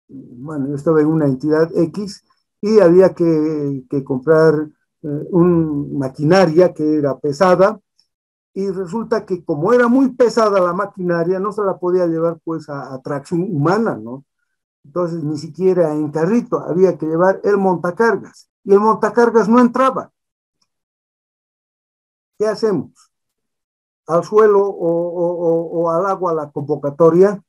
Bueno, yo estaba en una entidad X y había que comprar maquinaria que era pesada, y resulta que como era muy pesada la maquinaria, no se la podía llevar pues a tracción humana, ¿no? Entonces ni siquiera en carrito, había que llevar el montacargas, y el montacargas no entraba. ¿Qué hacemos? ¿Al suelo o al agua la convocatoria?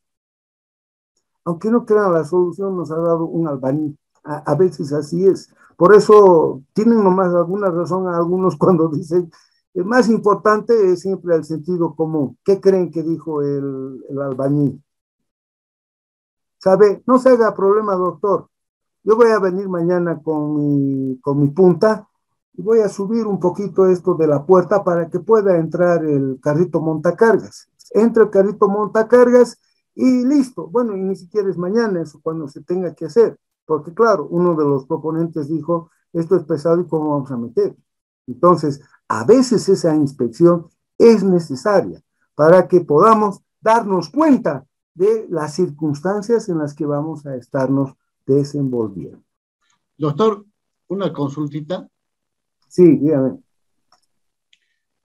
Aunque no crean, la solución nos ha dado un albañil. A veces así es. Por eso tienen nomás alguna razón a algunos cuando dicen, el más importante es siempre el sentido común. ¿Qué creen que dijo el albañil? ¿Sabe? No se haga problema, doctor. Yo voy a venir mañana con mi punta y voy a subir un poquito esto de la puerta para que pueda entrar el carrito montacargas. Entra el carrito montacargas y listo. Bueno, y ni siquiera es mañana, eso cuando se tenga que hacer. Porque claro, uno de los proponentes dijo, esto es pesado y cómo vamos a meter. Entonces, a veces esa inspección es necesaria para que podamos darnos cuenta de las circunstancias en las que vamos a estarnos desenvolviendo. Doctor, una consultita. Sí, dígame.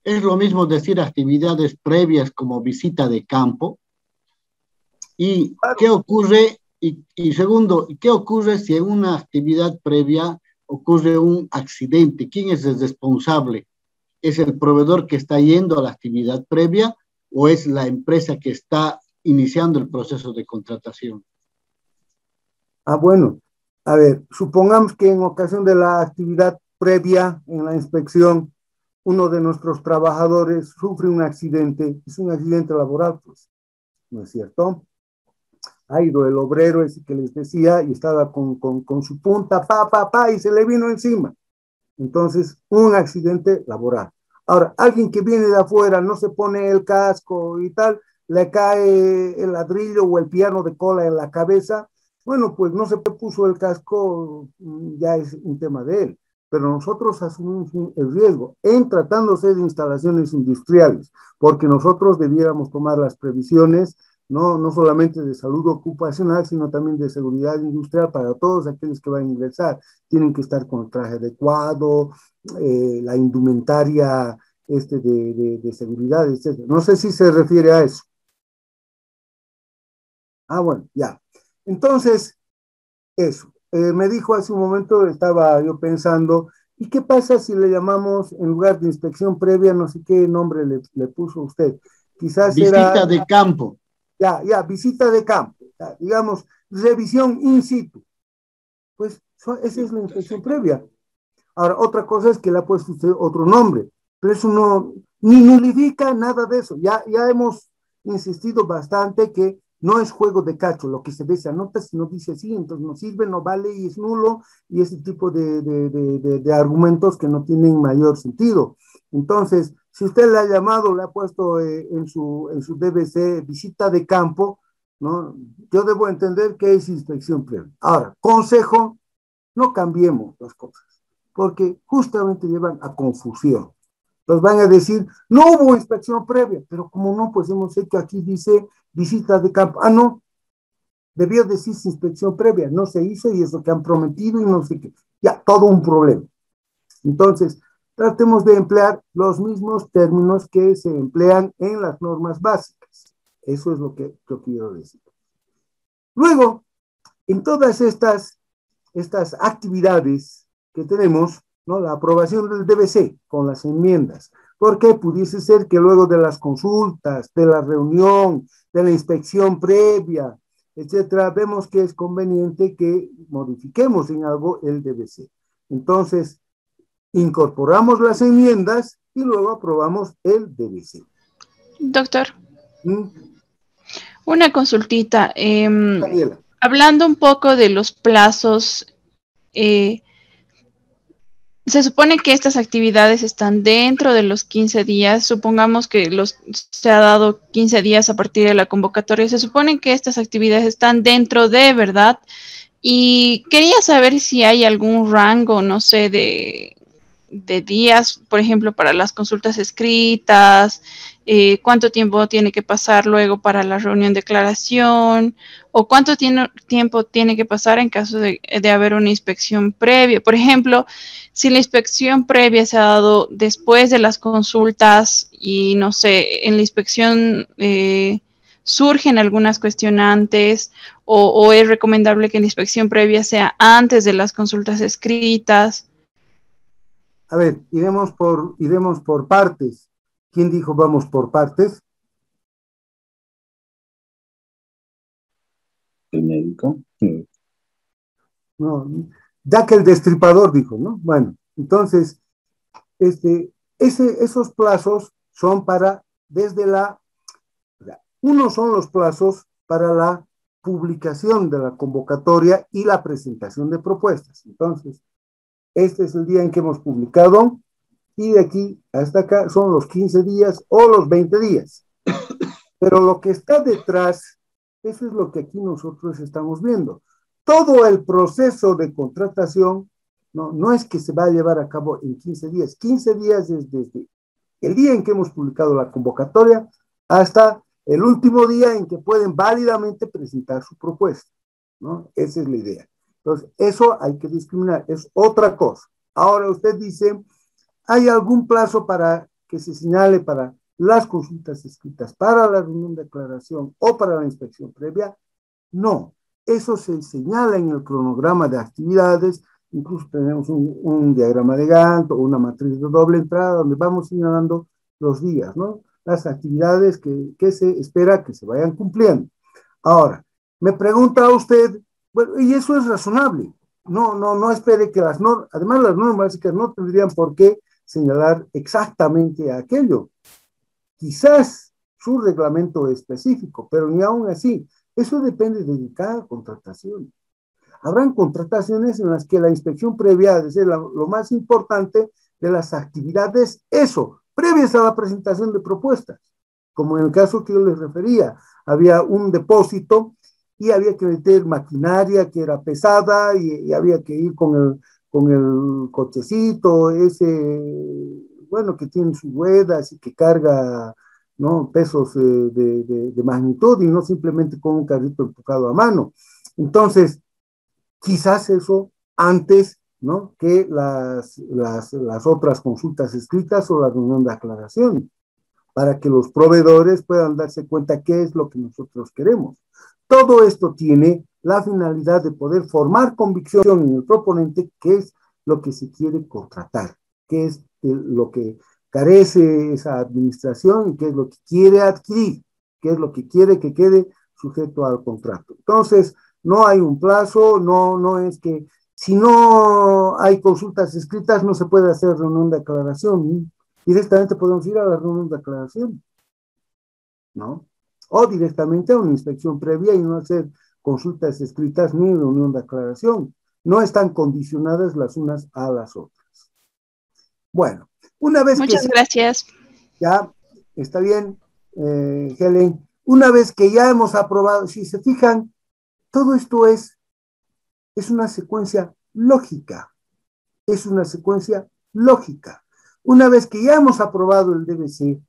¿Es lo mismo decir actividades previas como visita de campo? ¿Y claro, qué ocurre? Y segundo, ¿qué ocurre si en una actividad previa ocurre un accidente? ¿Quién es el responsable? ¿Es el proveedor que está yendo a la actividad previa o es la empresa que está iniciando el proceso de contratación? Bueno, a ver, supongamos que en ocasión de la actividad previa, en la inspección, uno de nuestros trabajadores sufre un accidente, es un accidente laboral, pues, ¿no es cierto? Ha ido el obrero ese que les decía y estaba con su punta, y se le vino encima. Entonces, un accidente laboral. Ahora, alguien que viene de afuera, no se pone el casco y tal, le cae el ladrillo o el piano de cola en la cabeza, bueno, pues no se puso el casco, ya es un tema de él, pero nosotros asumimos el riesgo en tratándose de instalaciones industriales, porque nosotros debiéramos tomar las previsiones, no solamente de salud ocupacional, sino también de seguridad industrial para todos aquellos que van a ingresar. Tienen que estar con el traje adecuado, la indumentaria de seguridad, etc. No sé si se refiere a eso. Bueno, ya. Entonces, eso. Me dijo hace un momento, estaba yo pensando, ¿y qué pasa si le llamamos, en lugar de inspección previa, no sé qué nombre le puso usted? Quizás visita de campo. Ya, visita de campo. Ya, digamos, revisión in situ. Pues esa es la inspección previa. Ahora, otra cosa es que le ha puesto usted otro nombre, pero eso no, ni nulifica nada de eso. Ya hemos insistido bastante que no es juego de cacho, lo que se ve se anota, si no dice así, entonces no sirve, no vale y es nulo, y ese tipo de argumentos que no tienen mayor sentido. Entonces, si usted le ha llamado, le ha puesto en su DBC visita de campo, ¿no? Yo debo entender que es inspección previa. Ahora, consejo, no cambiemos las cosas, porque justamente llevan a confusión. Los van a decir, no hubo inspección previa, pero como no, pues hemos hecho aquí, dice visita de campo. No, debió decirse inspección previa, no se hizo y es lo que han prometido y no sé qué. Ya, todo un problema. Entonces, tratemos de emplear los mismos términos que se emplean en las normas básicas. Eso es lo que yo quiero decir. Luego, en todas estas actividades que tenemos, ¿no? La aprobación del DBC con las enmiendas, porque pudiese ser que luego de las consultas, de la reunión, de la inspección previa, etcétera, vemos que es conveniente que modifiquemos en algo el DBC. Entonces, incorporamos las enmiendas y luego aprobamos el DBC. Doctor, una consultita. Hablando un poco de los plazos, se supone que estas actividades están dentro de los 15 días, supongamos que se ha dado 15 días a partir de la convocatoria, se supone que estas actividades están dentro de, ¿verdad? Y quería saber si hay algún rango, no sé, de días, por ejemplo, para las consultas escritas, cuánto tiempo tiene que pasar luego para la reunión de declaración, o cuánto tiempo tiene que pasar en caso de haber una inspección previa. Por ejemplo, si la inspección previa se ha dado después de las consultas y, no sé, en la inspección surgen algunas cuestionantes, o es recomendable que la inspección previa sea antes de las consultas escritas. A ver, iremos por partes. ¿Quién dijo vamos por partes? El médico. Sí. No, ya que el destripador dijo, ¿no? Bueno, entonces, esos plazos son unos son los plazos para la publicación de la convocatoria y la presentación de propuestas. Entonces, este es el día en que hemos publicado, y de aquí hasta acá son los 15 días o los 20 días. Pero lo que está detrás, eso es lo que aquí nosotros estamos viendo. Todo el proceso de contratación no es que se va a llevar a cabo en 15 días. 15 días es desde el día en que hemos publicado la convocatoria hasta el último día en que pueden válidamente presentar su propuesta, ¿no? Esa es la idea. Entonces, eso hay que discriminar, es otra cosa. Ahora usted dice, ¿hay algún plazo para que se señale para las consultas escritas, para la reunión de declaración o para la inspección previa? No, eso se señala en el cronograma de actividades. Incluso tenemos un diagrama de Gantt o una matriz de doble entrada donde vamos señalando los días, ¿no? Las actividades que se espera que se vayan cumpliendo. Ahora, me pregunta usted, bueno, y eso es razonable. No espere que además las normas básicas no tendrían por qué señalar exactamente aquello. Quizás su reglamento específico, pero ni aún así. Eso depende de cada contratación. Habrán contrataciones en las que la inspección previa ha de ser lo más importante de las actividades, previas a la presentación de propuestas. Como en el caso que yo les refería, había un depósito y había que meter maquinaria que era pesada y había que ir con el cochecito bueno, que tiene sus ruedas y que carga, ¿no?, pesos de magnitud y no simplemente con un carrito empujado a mano. Entonces, quizás eso antes, ¿no?, que las otras consultas escritas o la reunión de aclaración, para que los proveedores puedan darse cuenta qué es lo que nosotros queremos. Todo esto tiene la finalidad de poder formar convicción en el proponente qué es lo que se quiere contratar, qué es lo que carece esa administración y qué es lo que quiere adquirir, qué es lo que quiere que quede sujeto al contrato. Entonces, no hay un plazo, no es que si no hay consultas escritas no se puede hacer reunión de aclaración. Directamente podemos ir a la reunión de aclaración, ¿no? O directamente a una inspección previa y no hacer consultas escritas ni reunión de aclaración. No están condicionadas las unas a las otras. Bueno, una vez Muchas gracias. Ya, está bien, Helen. Una vez que ya hemos aprobado, si se fijan, todo esto es una secuencia lógica. Es una secuencia lógica. Una vez que ya hemos aprobado el DBC,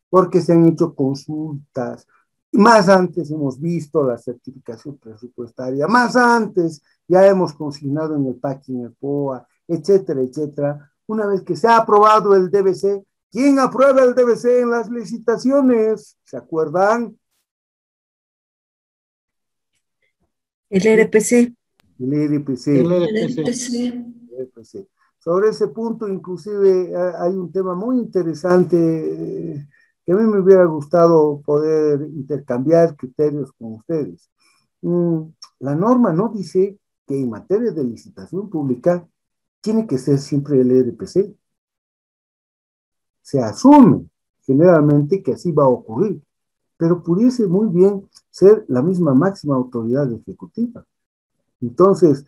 porque se han hecho consultas, más antes hemos visto la certificación presupuestaria, más antes ya hemos consignado en el PAC y en el POA, etcétera, etcétera. Una vez que se ha aprobado el DBC, ¿quién aprueba el DBC en las licitaciones? ¿Se acuerdan? El RPC. El RPC. El RPC. Sobre ese punto, inclusive, hay un tema muy interesante que a mí me hubiera gustado poder intercambiar criterios con ustedes. La norma no dice que en materia de licitación pública tiene que ser siempre el RPC. Se asume generalmente que así va a ocurrir, pero pudiese muy bien ser la misma máxima autoridad ejecutiva. Entonces,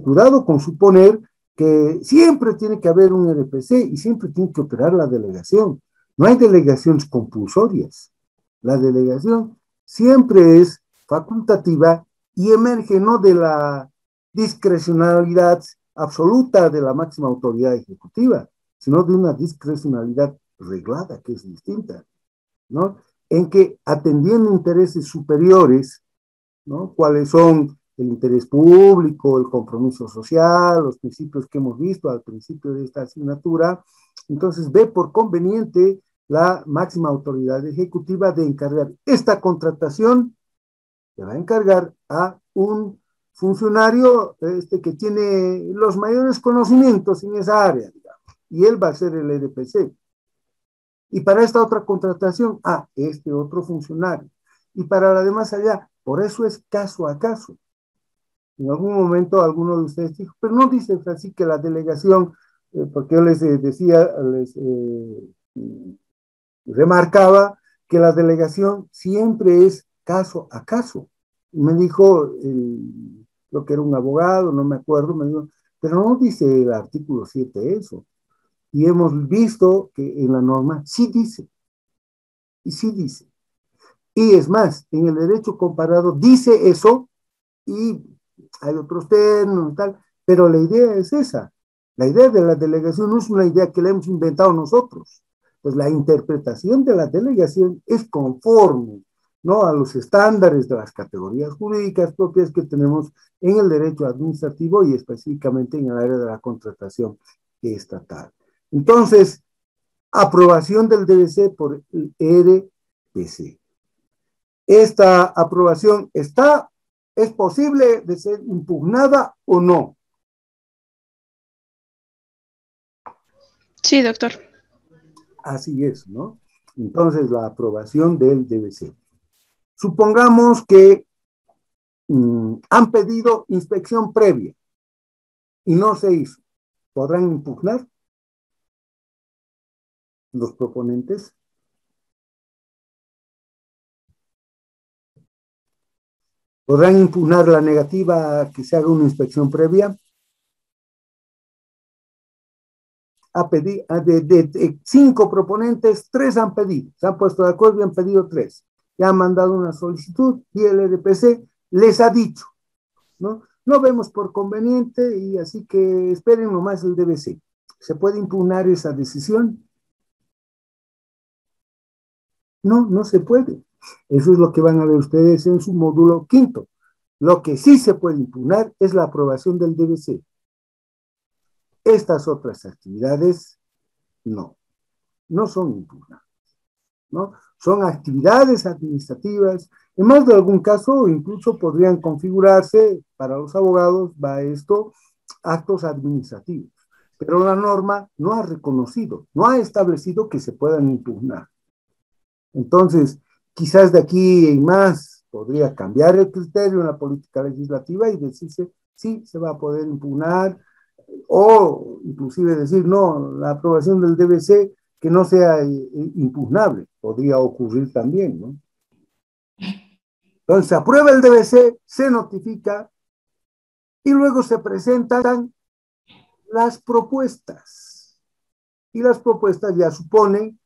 cuidado con suponer que siempre tiene que haber un RPC y siempre tiene que operar la delegación. No hay delegaciones compulsorias. La delegación siempre es facultativa y emerge no de la discrecionalidad, absoluta de la máxima autoridad ejecutiva, sino de una discrecionalidad reglada, que es distinta, ¿no? En que atendiendo intereses superiores, ¿no? ¿Cuáles son el interés público, el compromiso social, los principios que hemos visto al principio de esta asignatura? Entonces ve por conveniente la máxima autoridad ejecutiva de encargar esta contratación, le va a encargar a un funcionario que tiene los mayores conocimientos en esa área, digamos, y él va a ser el EDPC. Y para esta otra contratación, este otro funcionario. Y para la de más allá, por eso es caso a caso. En algún momento alguno de ustedes dijo, pero no dice así que la delegación, porque yo les decía, les remarcaba que la delegación siempre es caso a caso. Y me dijo, creo que era un abogado, no me acuerdo, me dijo, pero no dice el artículo 7 eso. Y hemos visto que en la norma sí dice, y sí dice. Y es más, en el derecho comparado dice eso, y hay otros términos y tal, pero la idea es esa. La idea de la delegación no es una idea que la hemos inventado nosotros. Pues la interpretación de la delegación es conforme, ¿no?, a los estándares de las categorías jurídicas propias que tenemos en el derecho administrativo y específicamente en el área de la contratación estatal. Entonces, aprobación del DBC por el EDPC. ¿Esta aprobación es posible de ser impugnada o no? Sí, doctor. Así es, ¿no? Entonces, la aprobación del DBC. Supongamos que han pedido inspección previa y no se hizo. ¿Podrán impugnar los proponentes? ¿Podrán impugnar la negativa a que se haga una inspección previa? De 5 proponentes, 3 han pedido, se han puesto de acuerdo y han pedido 3. Ya han mandado una solicitud y el EDPC les ha dicho, ¿no? No vemos por conveniente y así que esperen nomás el DBC. ¿Se puede impugnar esa decisión? No, no se puede. Eso es lo que van a ver ustedes en su módulo 5. Lo que sí se puede impugnar es la aprobación del DBC. Estas otras actividades, no son impugnables, ¿no? Son actividades administrativas. En más de algún caso, incluso podrían configurarse, para los abogados, va esto, actos administrativos. Pero la norma no ha reconocido, no ha establecido que se puedan impugnar. Entonces, quizás de aquí en más podría cambiar el criterio en la política legislativa y decirse, sí, se va a poder impugnar, o inclusive decir, no, la aprobación del DBC que no sea impugnable, podría ocurrir también, ¿no? Entonces, se aprueba el DBC, se notifica y luego se presentan las propuestas. Y las propuestas ya suponen,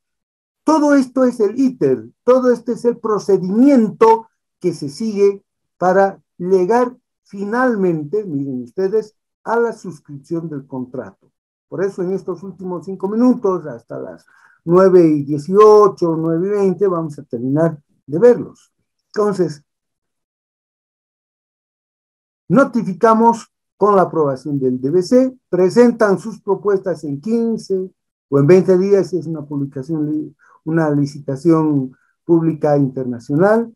todo esto es el íter, todo este es el procedimiento que se sigue para llegar finalmente, miren ustedes, a la suscripción del contrato. Por eso en estos últimos 5 minutos, hasta las 9:18, 9:20, vamos a terminar de verlos. Entonces, notificamos con la aprobación del DBC, presentan sus propuestas en 15 o en 20 días, si es una publicación, una licitación pública internacional,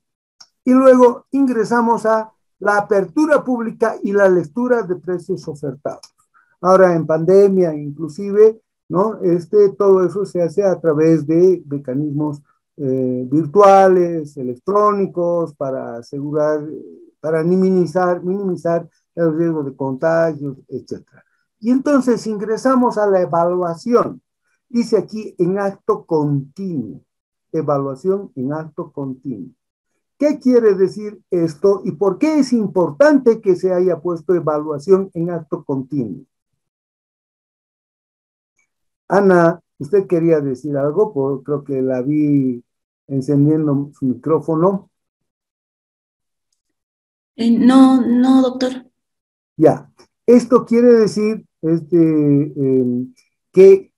y luego ingresamos a la apertura pública y la lectura de precios ofertados. Ahora en pandemia inclusive, ¿no? Todo eso se hace a través de mecanismos virtuales, electrónicos, para asegurar, para minimizar el riesgo de contagios, etc. Y entonces ingresamos a la evaluación. Dice aquí en acto continuo, evaluación en acto continuo. ¿Qué quiere decir esto y por qué es importante que se haya puesto evaluación en acto continuo? Ana, usted quería decir algo, creo que la vi encendiendo su micrófono. No, doctor. Ya, Esto quiere decir que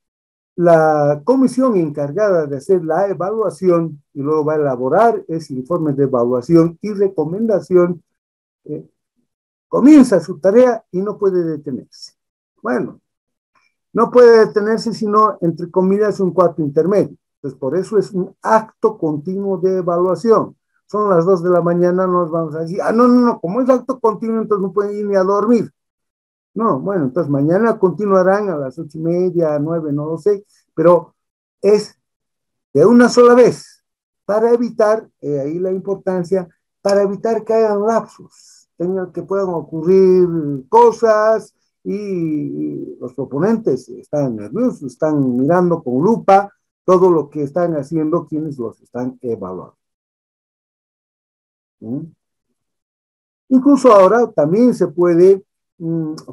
la comisión encargada de hacer la evaluación y luego va a elaborar ese informe de evaluación y recomendación, comienza su tarea y no puede detenerse. Bueno, no puede detenerse sino, entre comillas, un cuarto intermedio. Entonces, por eso es un acto continuo de evaluación. Son las 2 de la mañana, no nos vamos a decir, no, como es acto continuo, entonces no pueden ir ni a dormir. No, bueno, entonces mañana continuarán a las 8:30, 9, no lo sé, pero es de una sola vez, para evitar, ahí la importancia, para evitar que hayan lapsos, que puedan ocurrir cosas y los proponentes están nerviosos, están mirando con lupa todo lo que están haciendo quienes los están evaluando. ¿Mm? Incluso ahora también se puede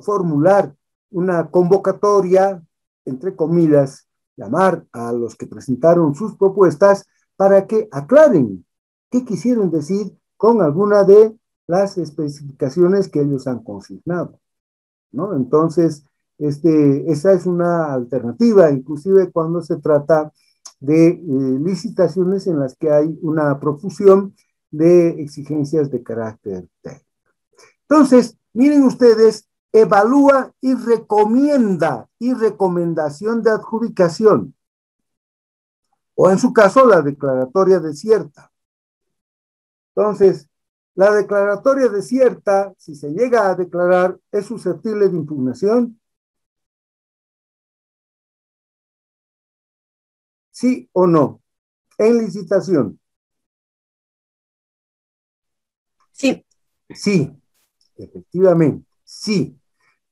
formular una convocatoria, entre comillas, llamar a los que presentaron sus propuestas para que aclaren qué quisieron decir con alguna de las especificaciones que ellos han consignado, ¿no? Entonces, esa es una alternativa, inclusive cuando se trata de licitaciones en las que hay una profusión de exigencias de carácter técnico. Entonces, miren ustedes, evalúa y recomienda y recomendación de adjudicación, o en su caso la declaratoria desierta. Entonces, la declaratoria desierta, si se llega a declarar, ¿es susceptible de impugnación? ¿Sí o no? En licitación. Sí. Sí, efectivamente, sí.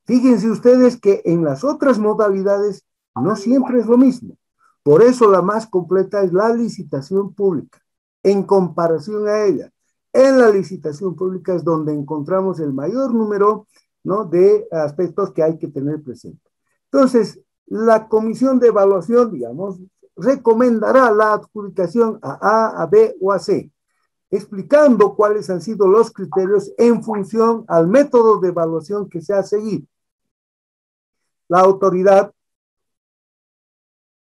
Fíjense ustedes que en las otras modalidades no siempre es lo mismo. Por eso la más completa es la licitación pública, en comparación a ella. En la licitación pública es donde encontramos el mayor número, ¿no?, de aspectos que hay que tener presente. Entonces, la comisión de evaluación, digamos, recomendará la adjudicación a B o a C, explicando cuáles han sido los criterios en función al método de evaluación que se ha seguido. La autoridad,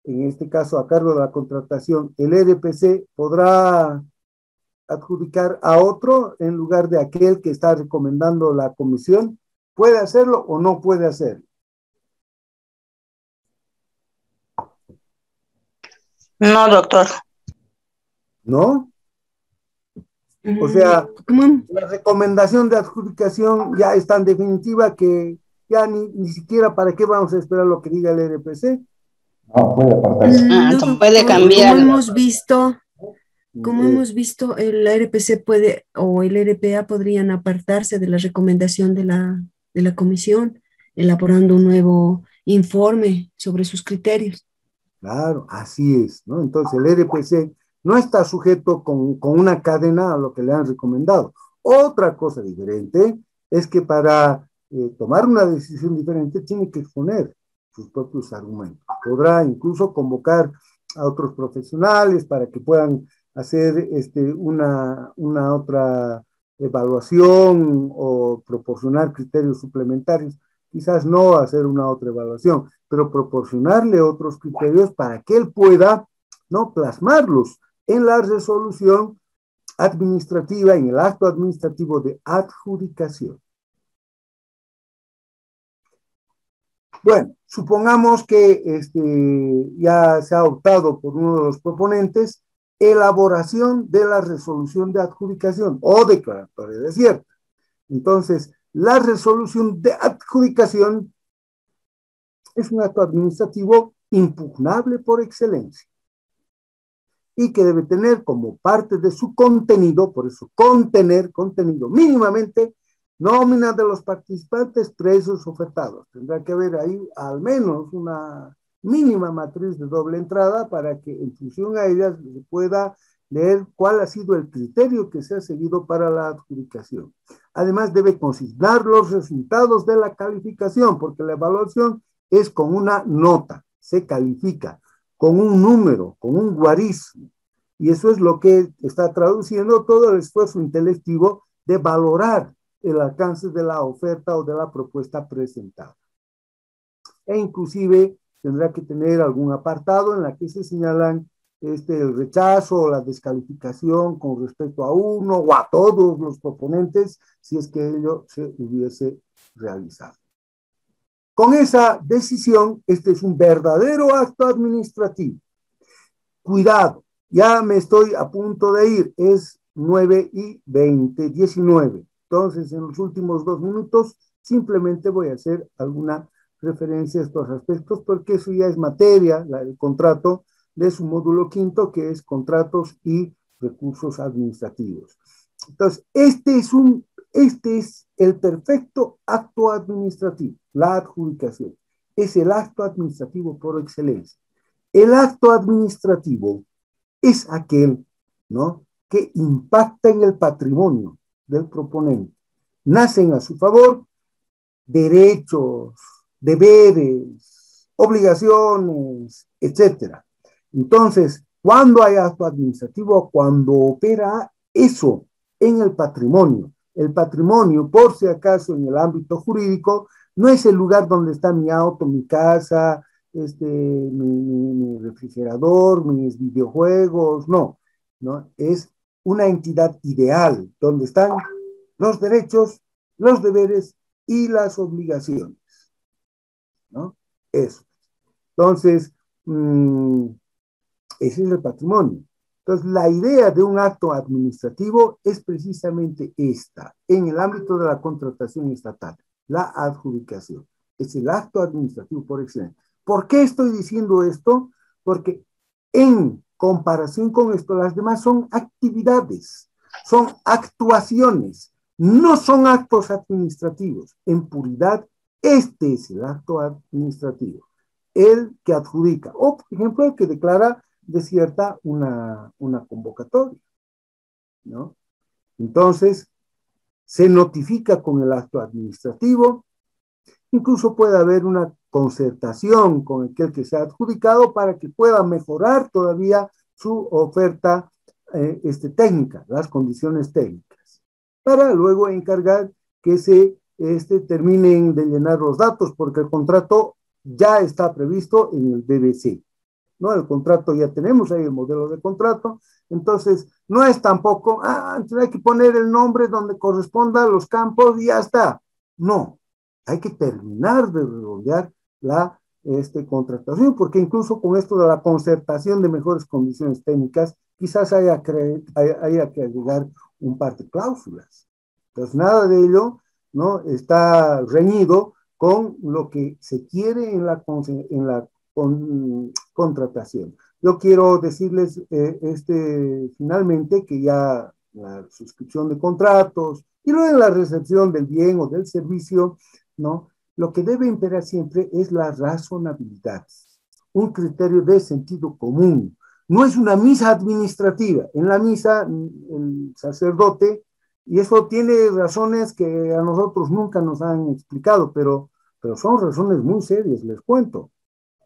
en este caso a cargo de la contratación, el EDPC, podrá adjudicar a otro en lugar de aquel que está recomendando la comisión. ¿Puede hacerlo o no puede hacerlo? No, doctor. ¿No? O sea, la recomendación de adjudicación ya es tan definitiva que ya ni siquiera para qué vamos a esperar lo que diga el EDPC. No, puede apartarse. Puede cambiar. Como hemos visto, el RPC puede o el RPA podrían apartarse de la recomendación de la comisión, elaborando un nuevo informe sobre sus criterios. Claro, así es, ¿no? Entonces el RPC no está sujeto con una cadena a lo que le han recomendado. Otra cosa diferente es que para tomar una decisión diferente tiene que exponer sus propios argumentos. Podrá incluso convocar a otros profesionales para que puedan hacer una otra evaluación o proporcionar criterios suplementarios. Quizás no hacer una otra evaluación, pero proporcionarle otros criterios para que él pueda, ¿no?, plasmarlos en la resolución administrativa, en el acto administrativo de adjudicación. Bueno, supongamos que ya se ha optado por uno de los proponentes, elaboración de la resolución de adjudicación o declaratoria desierta. Entonces, la resolución de adjudicación es un acto administrativo impugnable por excelencia y que debe tener como parte de su contenido, por eso contenido mínimamente, nómina de los participantes, precios ofertados. Tendrá que haber ahí al menos una mínima matriz de doble entrada para que en función a ella se pueda leer cuál ha sido el criterio que se ha seguido para la adjudicación. Además debe consignar los resultados de la calificación, porque la evaluación es con una nota, se califica con un número, con un guarismo, y eso es lo que está traduciendo todo el esfuerzo intelectivo de valorar el alcance de la oferta o de la propuesta presentada. E inclusive tendrá que tener algún apartado en la que se señalan el rechazo o la descalificación con respecto a uno o a todos los proponentes, si es que ello se hubiese realizado. Con esa decisión, este es un verdadero acto administrativo. Cuidado, ya me estoy a punto de ir, es 9:20, 19. Entonces, en los últimos 2 minutos, simplemente voy a hacer alguna referencia a estos aspectos, porque eso ya es materia, el contrato de su módulo 5, que es contratos y recursos administrativos. Entonces, este es el perfecto acto administrativo, la adjudicación. Es el acto administrativo por excelencia. El acto administrativo es aquel, ¿no?, que impacta en el patrimonio del proponente. Nacen a su favor derechos, deberes, obligaciones, etcétera. Entonces, cuando hay acto administrativo, cuando opera eso en el patrimonio, por si acaso en el ámbito jurídico, no es el lugar donde está mi auto, mi casa, mi refrigerador, mis videojuegos, no, es una entidad ideal donde están los derechos, los deberes y las obligaciones, ¿no? Eso. Entonces, ese es el patrimonio. Entonces, la idea de un acto administrativo es precisamente esta, en el ámbito de la contratación estatal, la adjudicación. Es el acto administrativo por excelencia. ¿Por qué estoy diciendo esto? Porque en comparación con esto, las demás son actividades, son actuaciones, no son actos administrativos. En puridad, este es el acto administrativo, el que adjudica, o por ejemplo, el que declara desierta una convocatoria, ¿no? Entonces, se notifica con el acto administrativo, incluso puede haber una concertación con aquel que se ha adjudicado para que pueda mejorar todavía su oferta técnica, las condiciones técnicas, para luego encargar que se terminen de llenar los datos, porque el contrato ya está previsto en el BBC, ¿no? El contrato ya tenemos ahí el modelo de contrato, entonces no es tampoco, hay que poner el nombre donde corresponda a los campos y ya está. No, hay que terminar de redondear la contratación, porque incluso con esto de la concertación de mejores condiciones técnicas, quizás haya que agregar un par de cláusulas. Entonces, nada de ello, ¿no?, está reñido con lo que se quiere en la contratación. Yo quiero decirles finalmente que ya la suscripción de contratos y luego en la recepción del bien o del servicio, ¿no?, lo que debe imperar siempre es la razonabilidad, un criterio de sentido común. No es una misa administrativa. En la misa, el sacerdote, y eso tiene razones que a nosotros nunca nos han explicado, pero son razones muy serias, les cuento,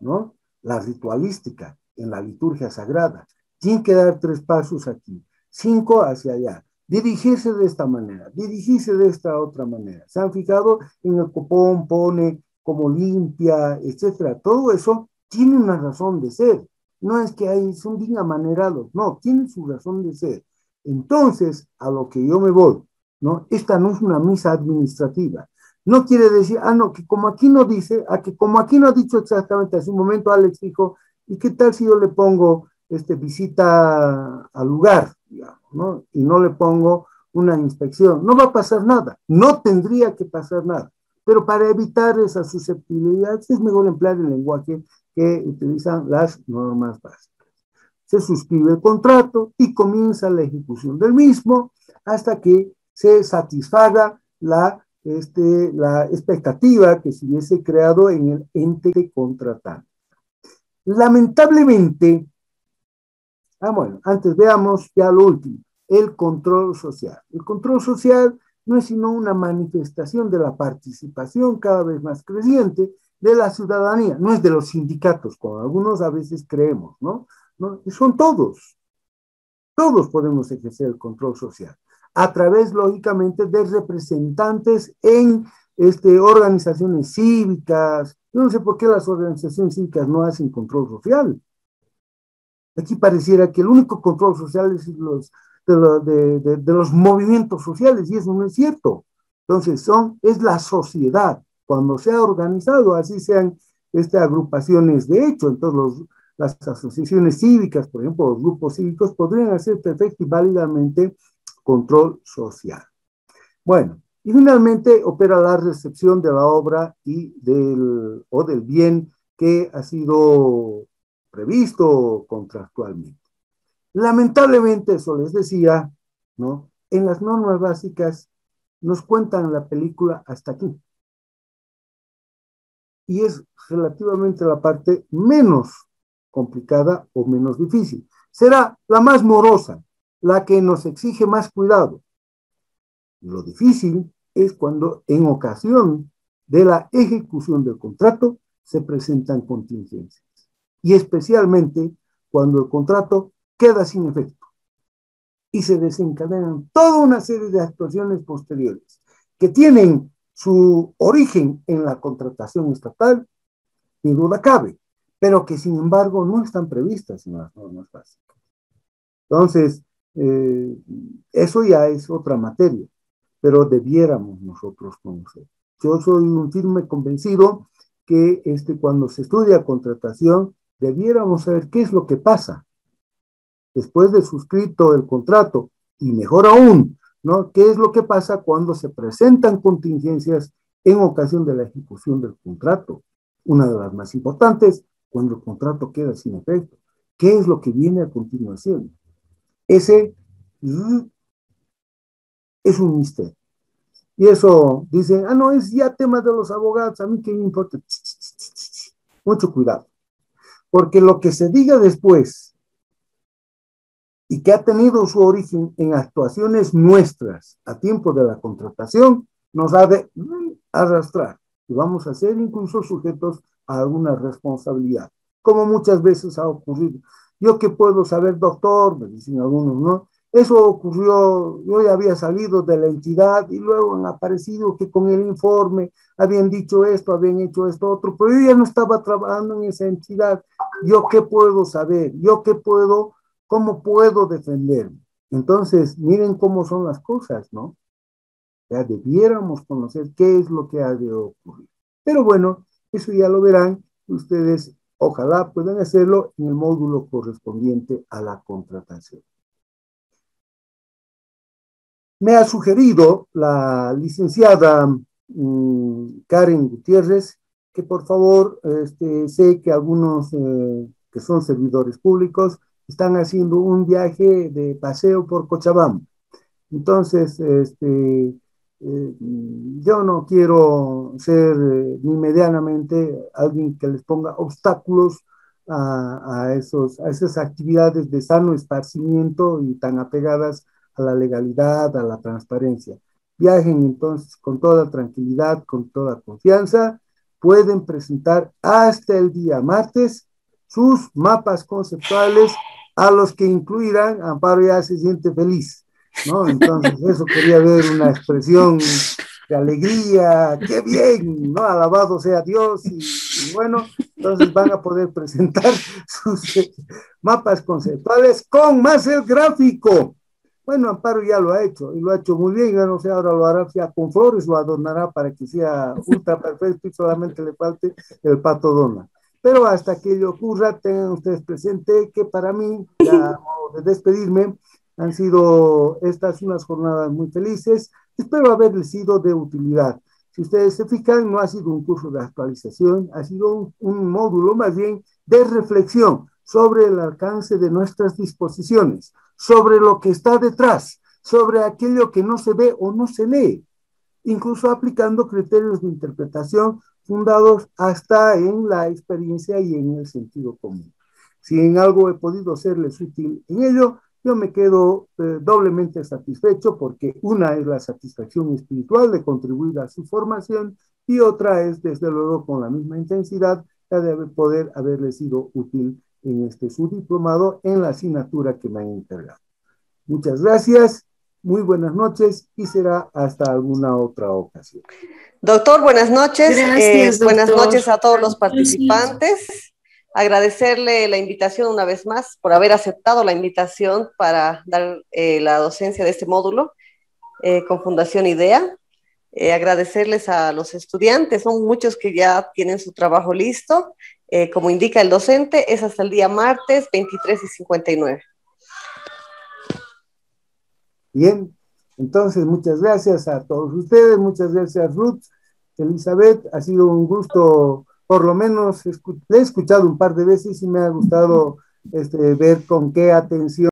¿no? La ritualística en la liturgia sagrada. Tiene que dar 3 pasos aquí, 5 hacia allá. Dirigirse de esta manera, dirigirse de esta otra manera. ¿Se han fijado? En el copón pone como limpia, etcétera. Todo eso tiene una razón de ser. No es que ahí son bien amanerados, no, tiene su razón de ser. Entonces, a lo que yo me voy, ¿no? Esta no es una misa administrativa. No quiere decir, no, que como aquí no dice, que como aquí no ha dicho exactamente hace un momento, Alex dijo, ¿y qué tal si yo le pongo visita al lugar, digamos, ¿no? Y no le pongo una inspección? No va a pasar nada, no tendría que pasar nada, pero para evitar esa susceptibilidad es mejor emplear el lenguaje que utilizan las normas básicas. Se suscribe el contrato y comienza la ejecución del mismo hasta que se satisfaga la expectativa que se hubiese creado en el ente contratante. Lamentablemente, antes veamos ya lo último, el control social. El control social no es sino una manifestación de la participación cada vez más creciente de la ciudadanía, no es de los sindicatos, como algunos a veces creemos, ¿no? Son todos podemos ejercer el control social. a través, lógicamente, de representantes en organizaciones cívicas. Yo no sé por qué las organizaciones cívicas no hacen control social. Aquí pareciera que el único control social es de los movimientos sociales, y eso no es cierto. Entonces, es la sociedad, cuando se ha organizado, así sean agrupaciones de hecho. Entonces, las asociaciones cívicas, por ejemplo, los grupos cívicos, podrían hacer perfecto y válidamente control social. Bueno, y finalmente opera la recepción de la obra o del bien que ha sido previsto contractualmente. Lamentablemente, eso les decía, ¿no? En las normas básicas nos cuentan la película hasta aquí. Y es relativamente la parte menos complicada o menos difícil. Será la más morosa, la que nos exige más cuidado. Lo difícil es cuando en ocasión de la ejecución del contrato se presentan contingencias. Y especialmente cuando el contrato queda sin efecto y se desencadenan toda una serie de actuaciones posteriores que tienen su origen en la contratación estatal, ni duda cabe, pero que sin embargo no están previstas en las normas básicas. Entonces, eso ya es otra materia, pero debiéramos nosotros conocer. Yo soy un firme convencido que cuando se estudia contratación, debiéramos saber qué es lo que pasa después de suscrito el contrato, y mejor aún, ¿no? ¿Qué es lo que pasa cuando se presentan contingencias en ocasión de la ejecución del contrato? Una de las más importantes, cuando el contrato queda sin efecto. ¿Qué es lo que viene a continuación? Ese es un misterio. Y eso dicen, no, es ya tema de los abogados, a mí qué me importa. Mucho cuidado, porque lo que se diga después y que ha tenido su origen en actuaciones nuestras a tiempo de la contratación, nos ha de arrastrar y vamos a ser incluso sujetos a alguna responsabilidad, como muchas veces ha ocurrido. ¿Yo qué puedo saber, doctor? Me dicen algunos, ¿no? Eso ocurrió, yo ya había salido de la entidad y luego han aparecido que con el informe habían dicho esto, habían hecho esto otro, pero yo ya no estaba trabajando en esa entidad. ¿Yo qué puedo saber? ¿Cómo puedo defenderme? Entonces, miren cómo son las cosas, ¿no? Ya debiéramos conocer qué es lo que ha de ocurrir. Pero bueno, eso ya lo verán ustedes. Ojalá puedan hacerlo en el módulo correspondiente a la contratación. Me ha sugerido la licenciada Karen Gutiérrez que por favor, sé que algunos que son servidores públicos están haciendo un viaje de paseo por Cochabamba. Entonces, yo no quiero ser ni medianamente alguien que les ponga obstáculos a esas actividades de sano esparcimiento y tan apegadas a la legalidad, a la transparencia. Viajen entonces con toda tranquilidad, con toda confianza. Pueden presentar hasta el día martes sus mapas conceptuales, a los que incluirán, Amparo ya se siente feliz, ¿no? Entonces, eso quería ver una expresión de alegría, qué bien, ¿no? Alabado sea Dios, y bueno, entonces van a poder presentar sus mapas conceptuales con más el gráfico. Bueno, Amparo ya lo ha hecho, y lo ha hecho muy bien, yo no sé, ahora lo hará ya con flores, lo adornará para que sea ultra perfecto y solamente le falte el pato Donald. Pero hasta que ello ocurra, tengan ustedes presente que para mí, ya a modo de despedirme, han sido estas unas jornadas muy felices. Espero haberles sido de utilidad. Si ustedes se fijan, no ha sido un curso de actualización, ha sido un módulo más bien de reflexión sobre el alcance de nuestras disposiciones, sobre lo que está detrás, sobre aquello que no se ve o no se lee, incluso aplicando criterios de interpretación fundados hasta en la experiencia y en el sentido común. Si en algo he podido serles útil en ello, yo me quedo doblemente satisfecho, porque una es la satisfacción espiritual de contribuir a su formación y otra es, desde luego, con la misma intensidad, la de poder haberles sido útil en su diplomado en la asignatura que me han encargado. Muchas gracias muy buenas noches y será hasta alguna otra ocasión. Doctor, buenas noches. Gracias, buenas doctor. noches a todos los participantes. Agradecerle la invitación una vez más por haber aceptado la invitación para dar la docencia de este módulo con Fundación IDEA. Agradecerles a los estudiantes, son muchos que ya tienen su trabajo listo. Como indica el docente, es hasta el día martes 23:59. Bien, entonces muchas gracias a todos ustedes, muchas gracias Ruth, Elizabeth, ha sido un gusto, por lo menos le he escuchado un par de veces y me ha gustado ver con qué atención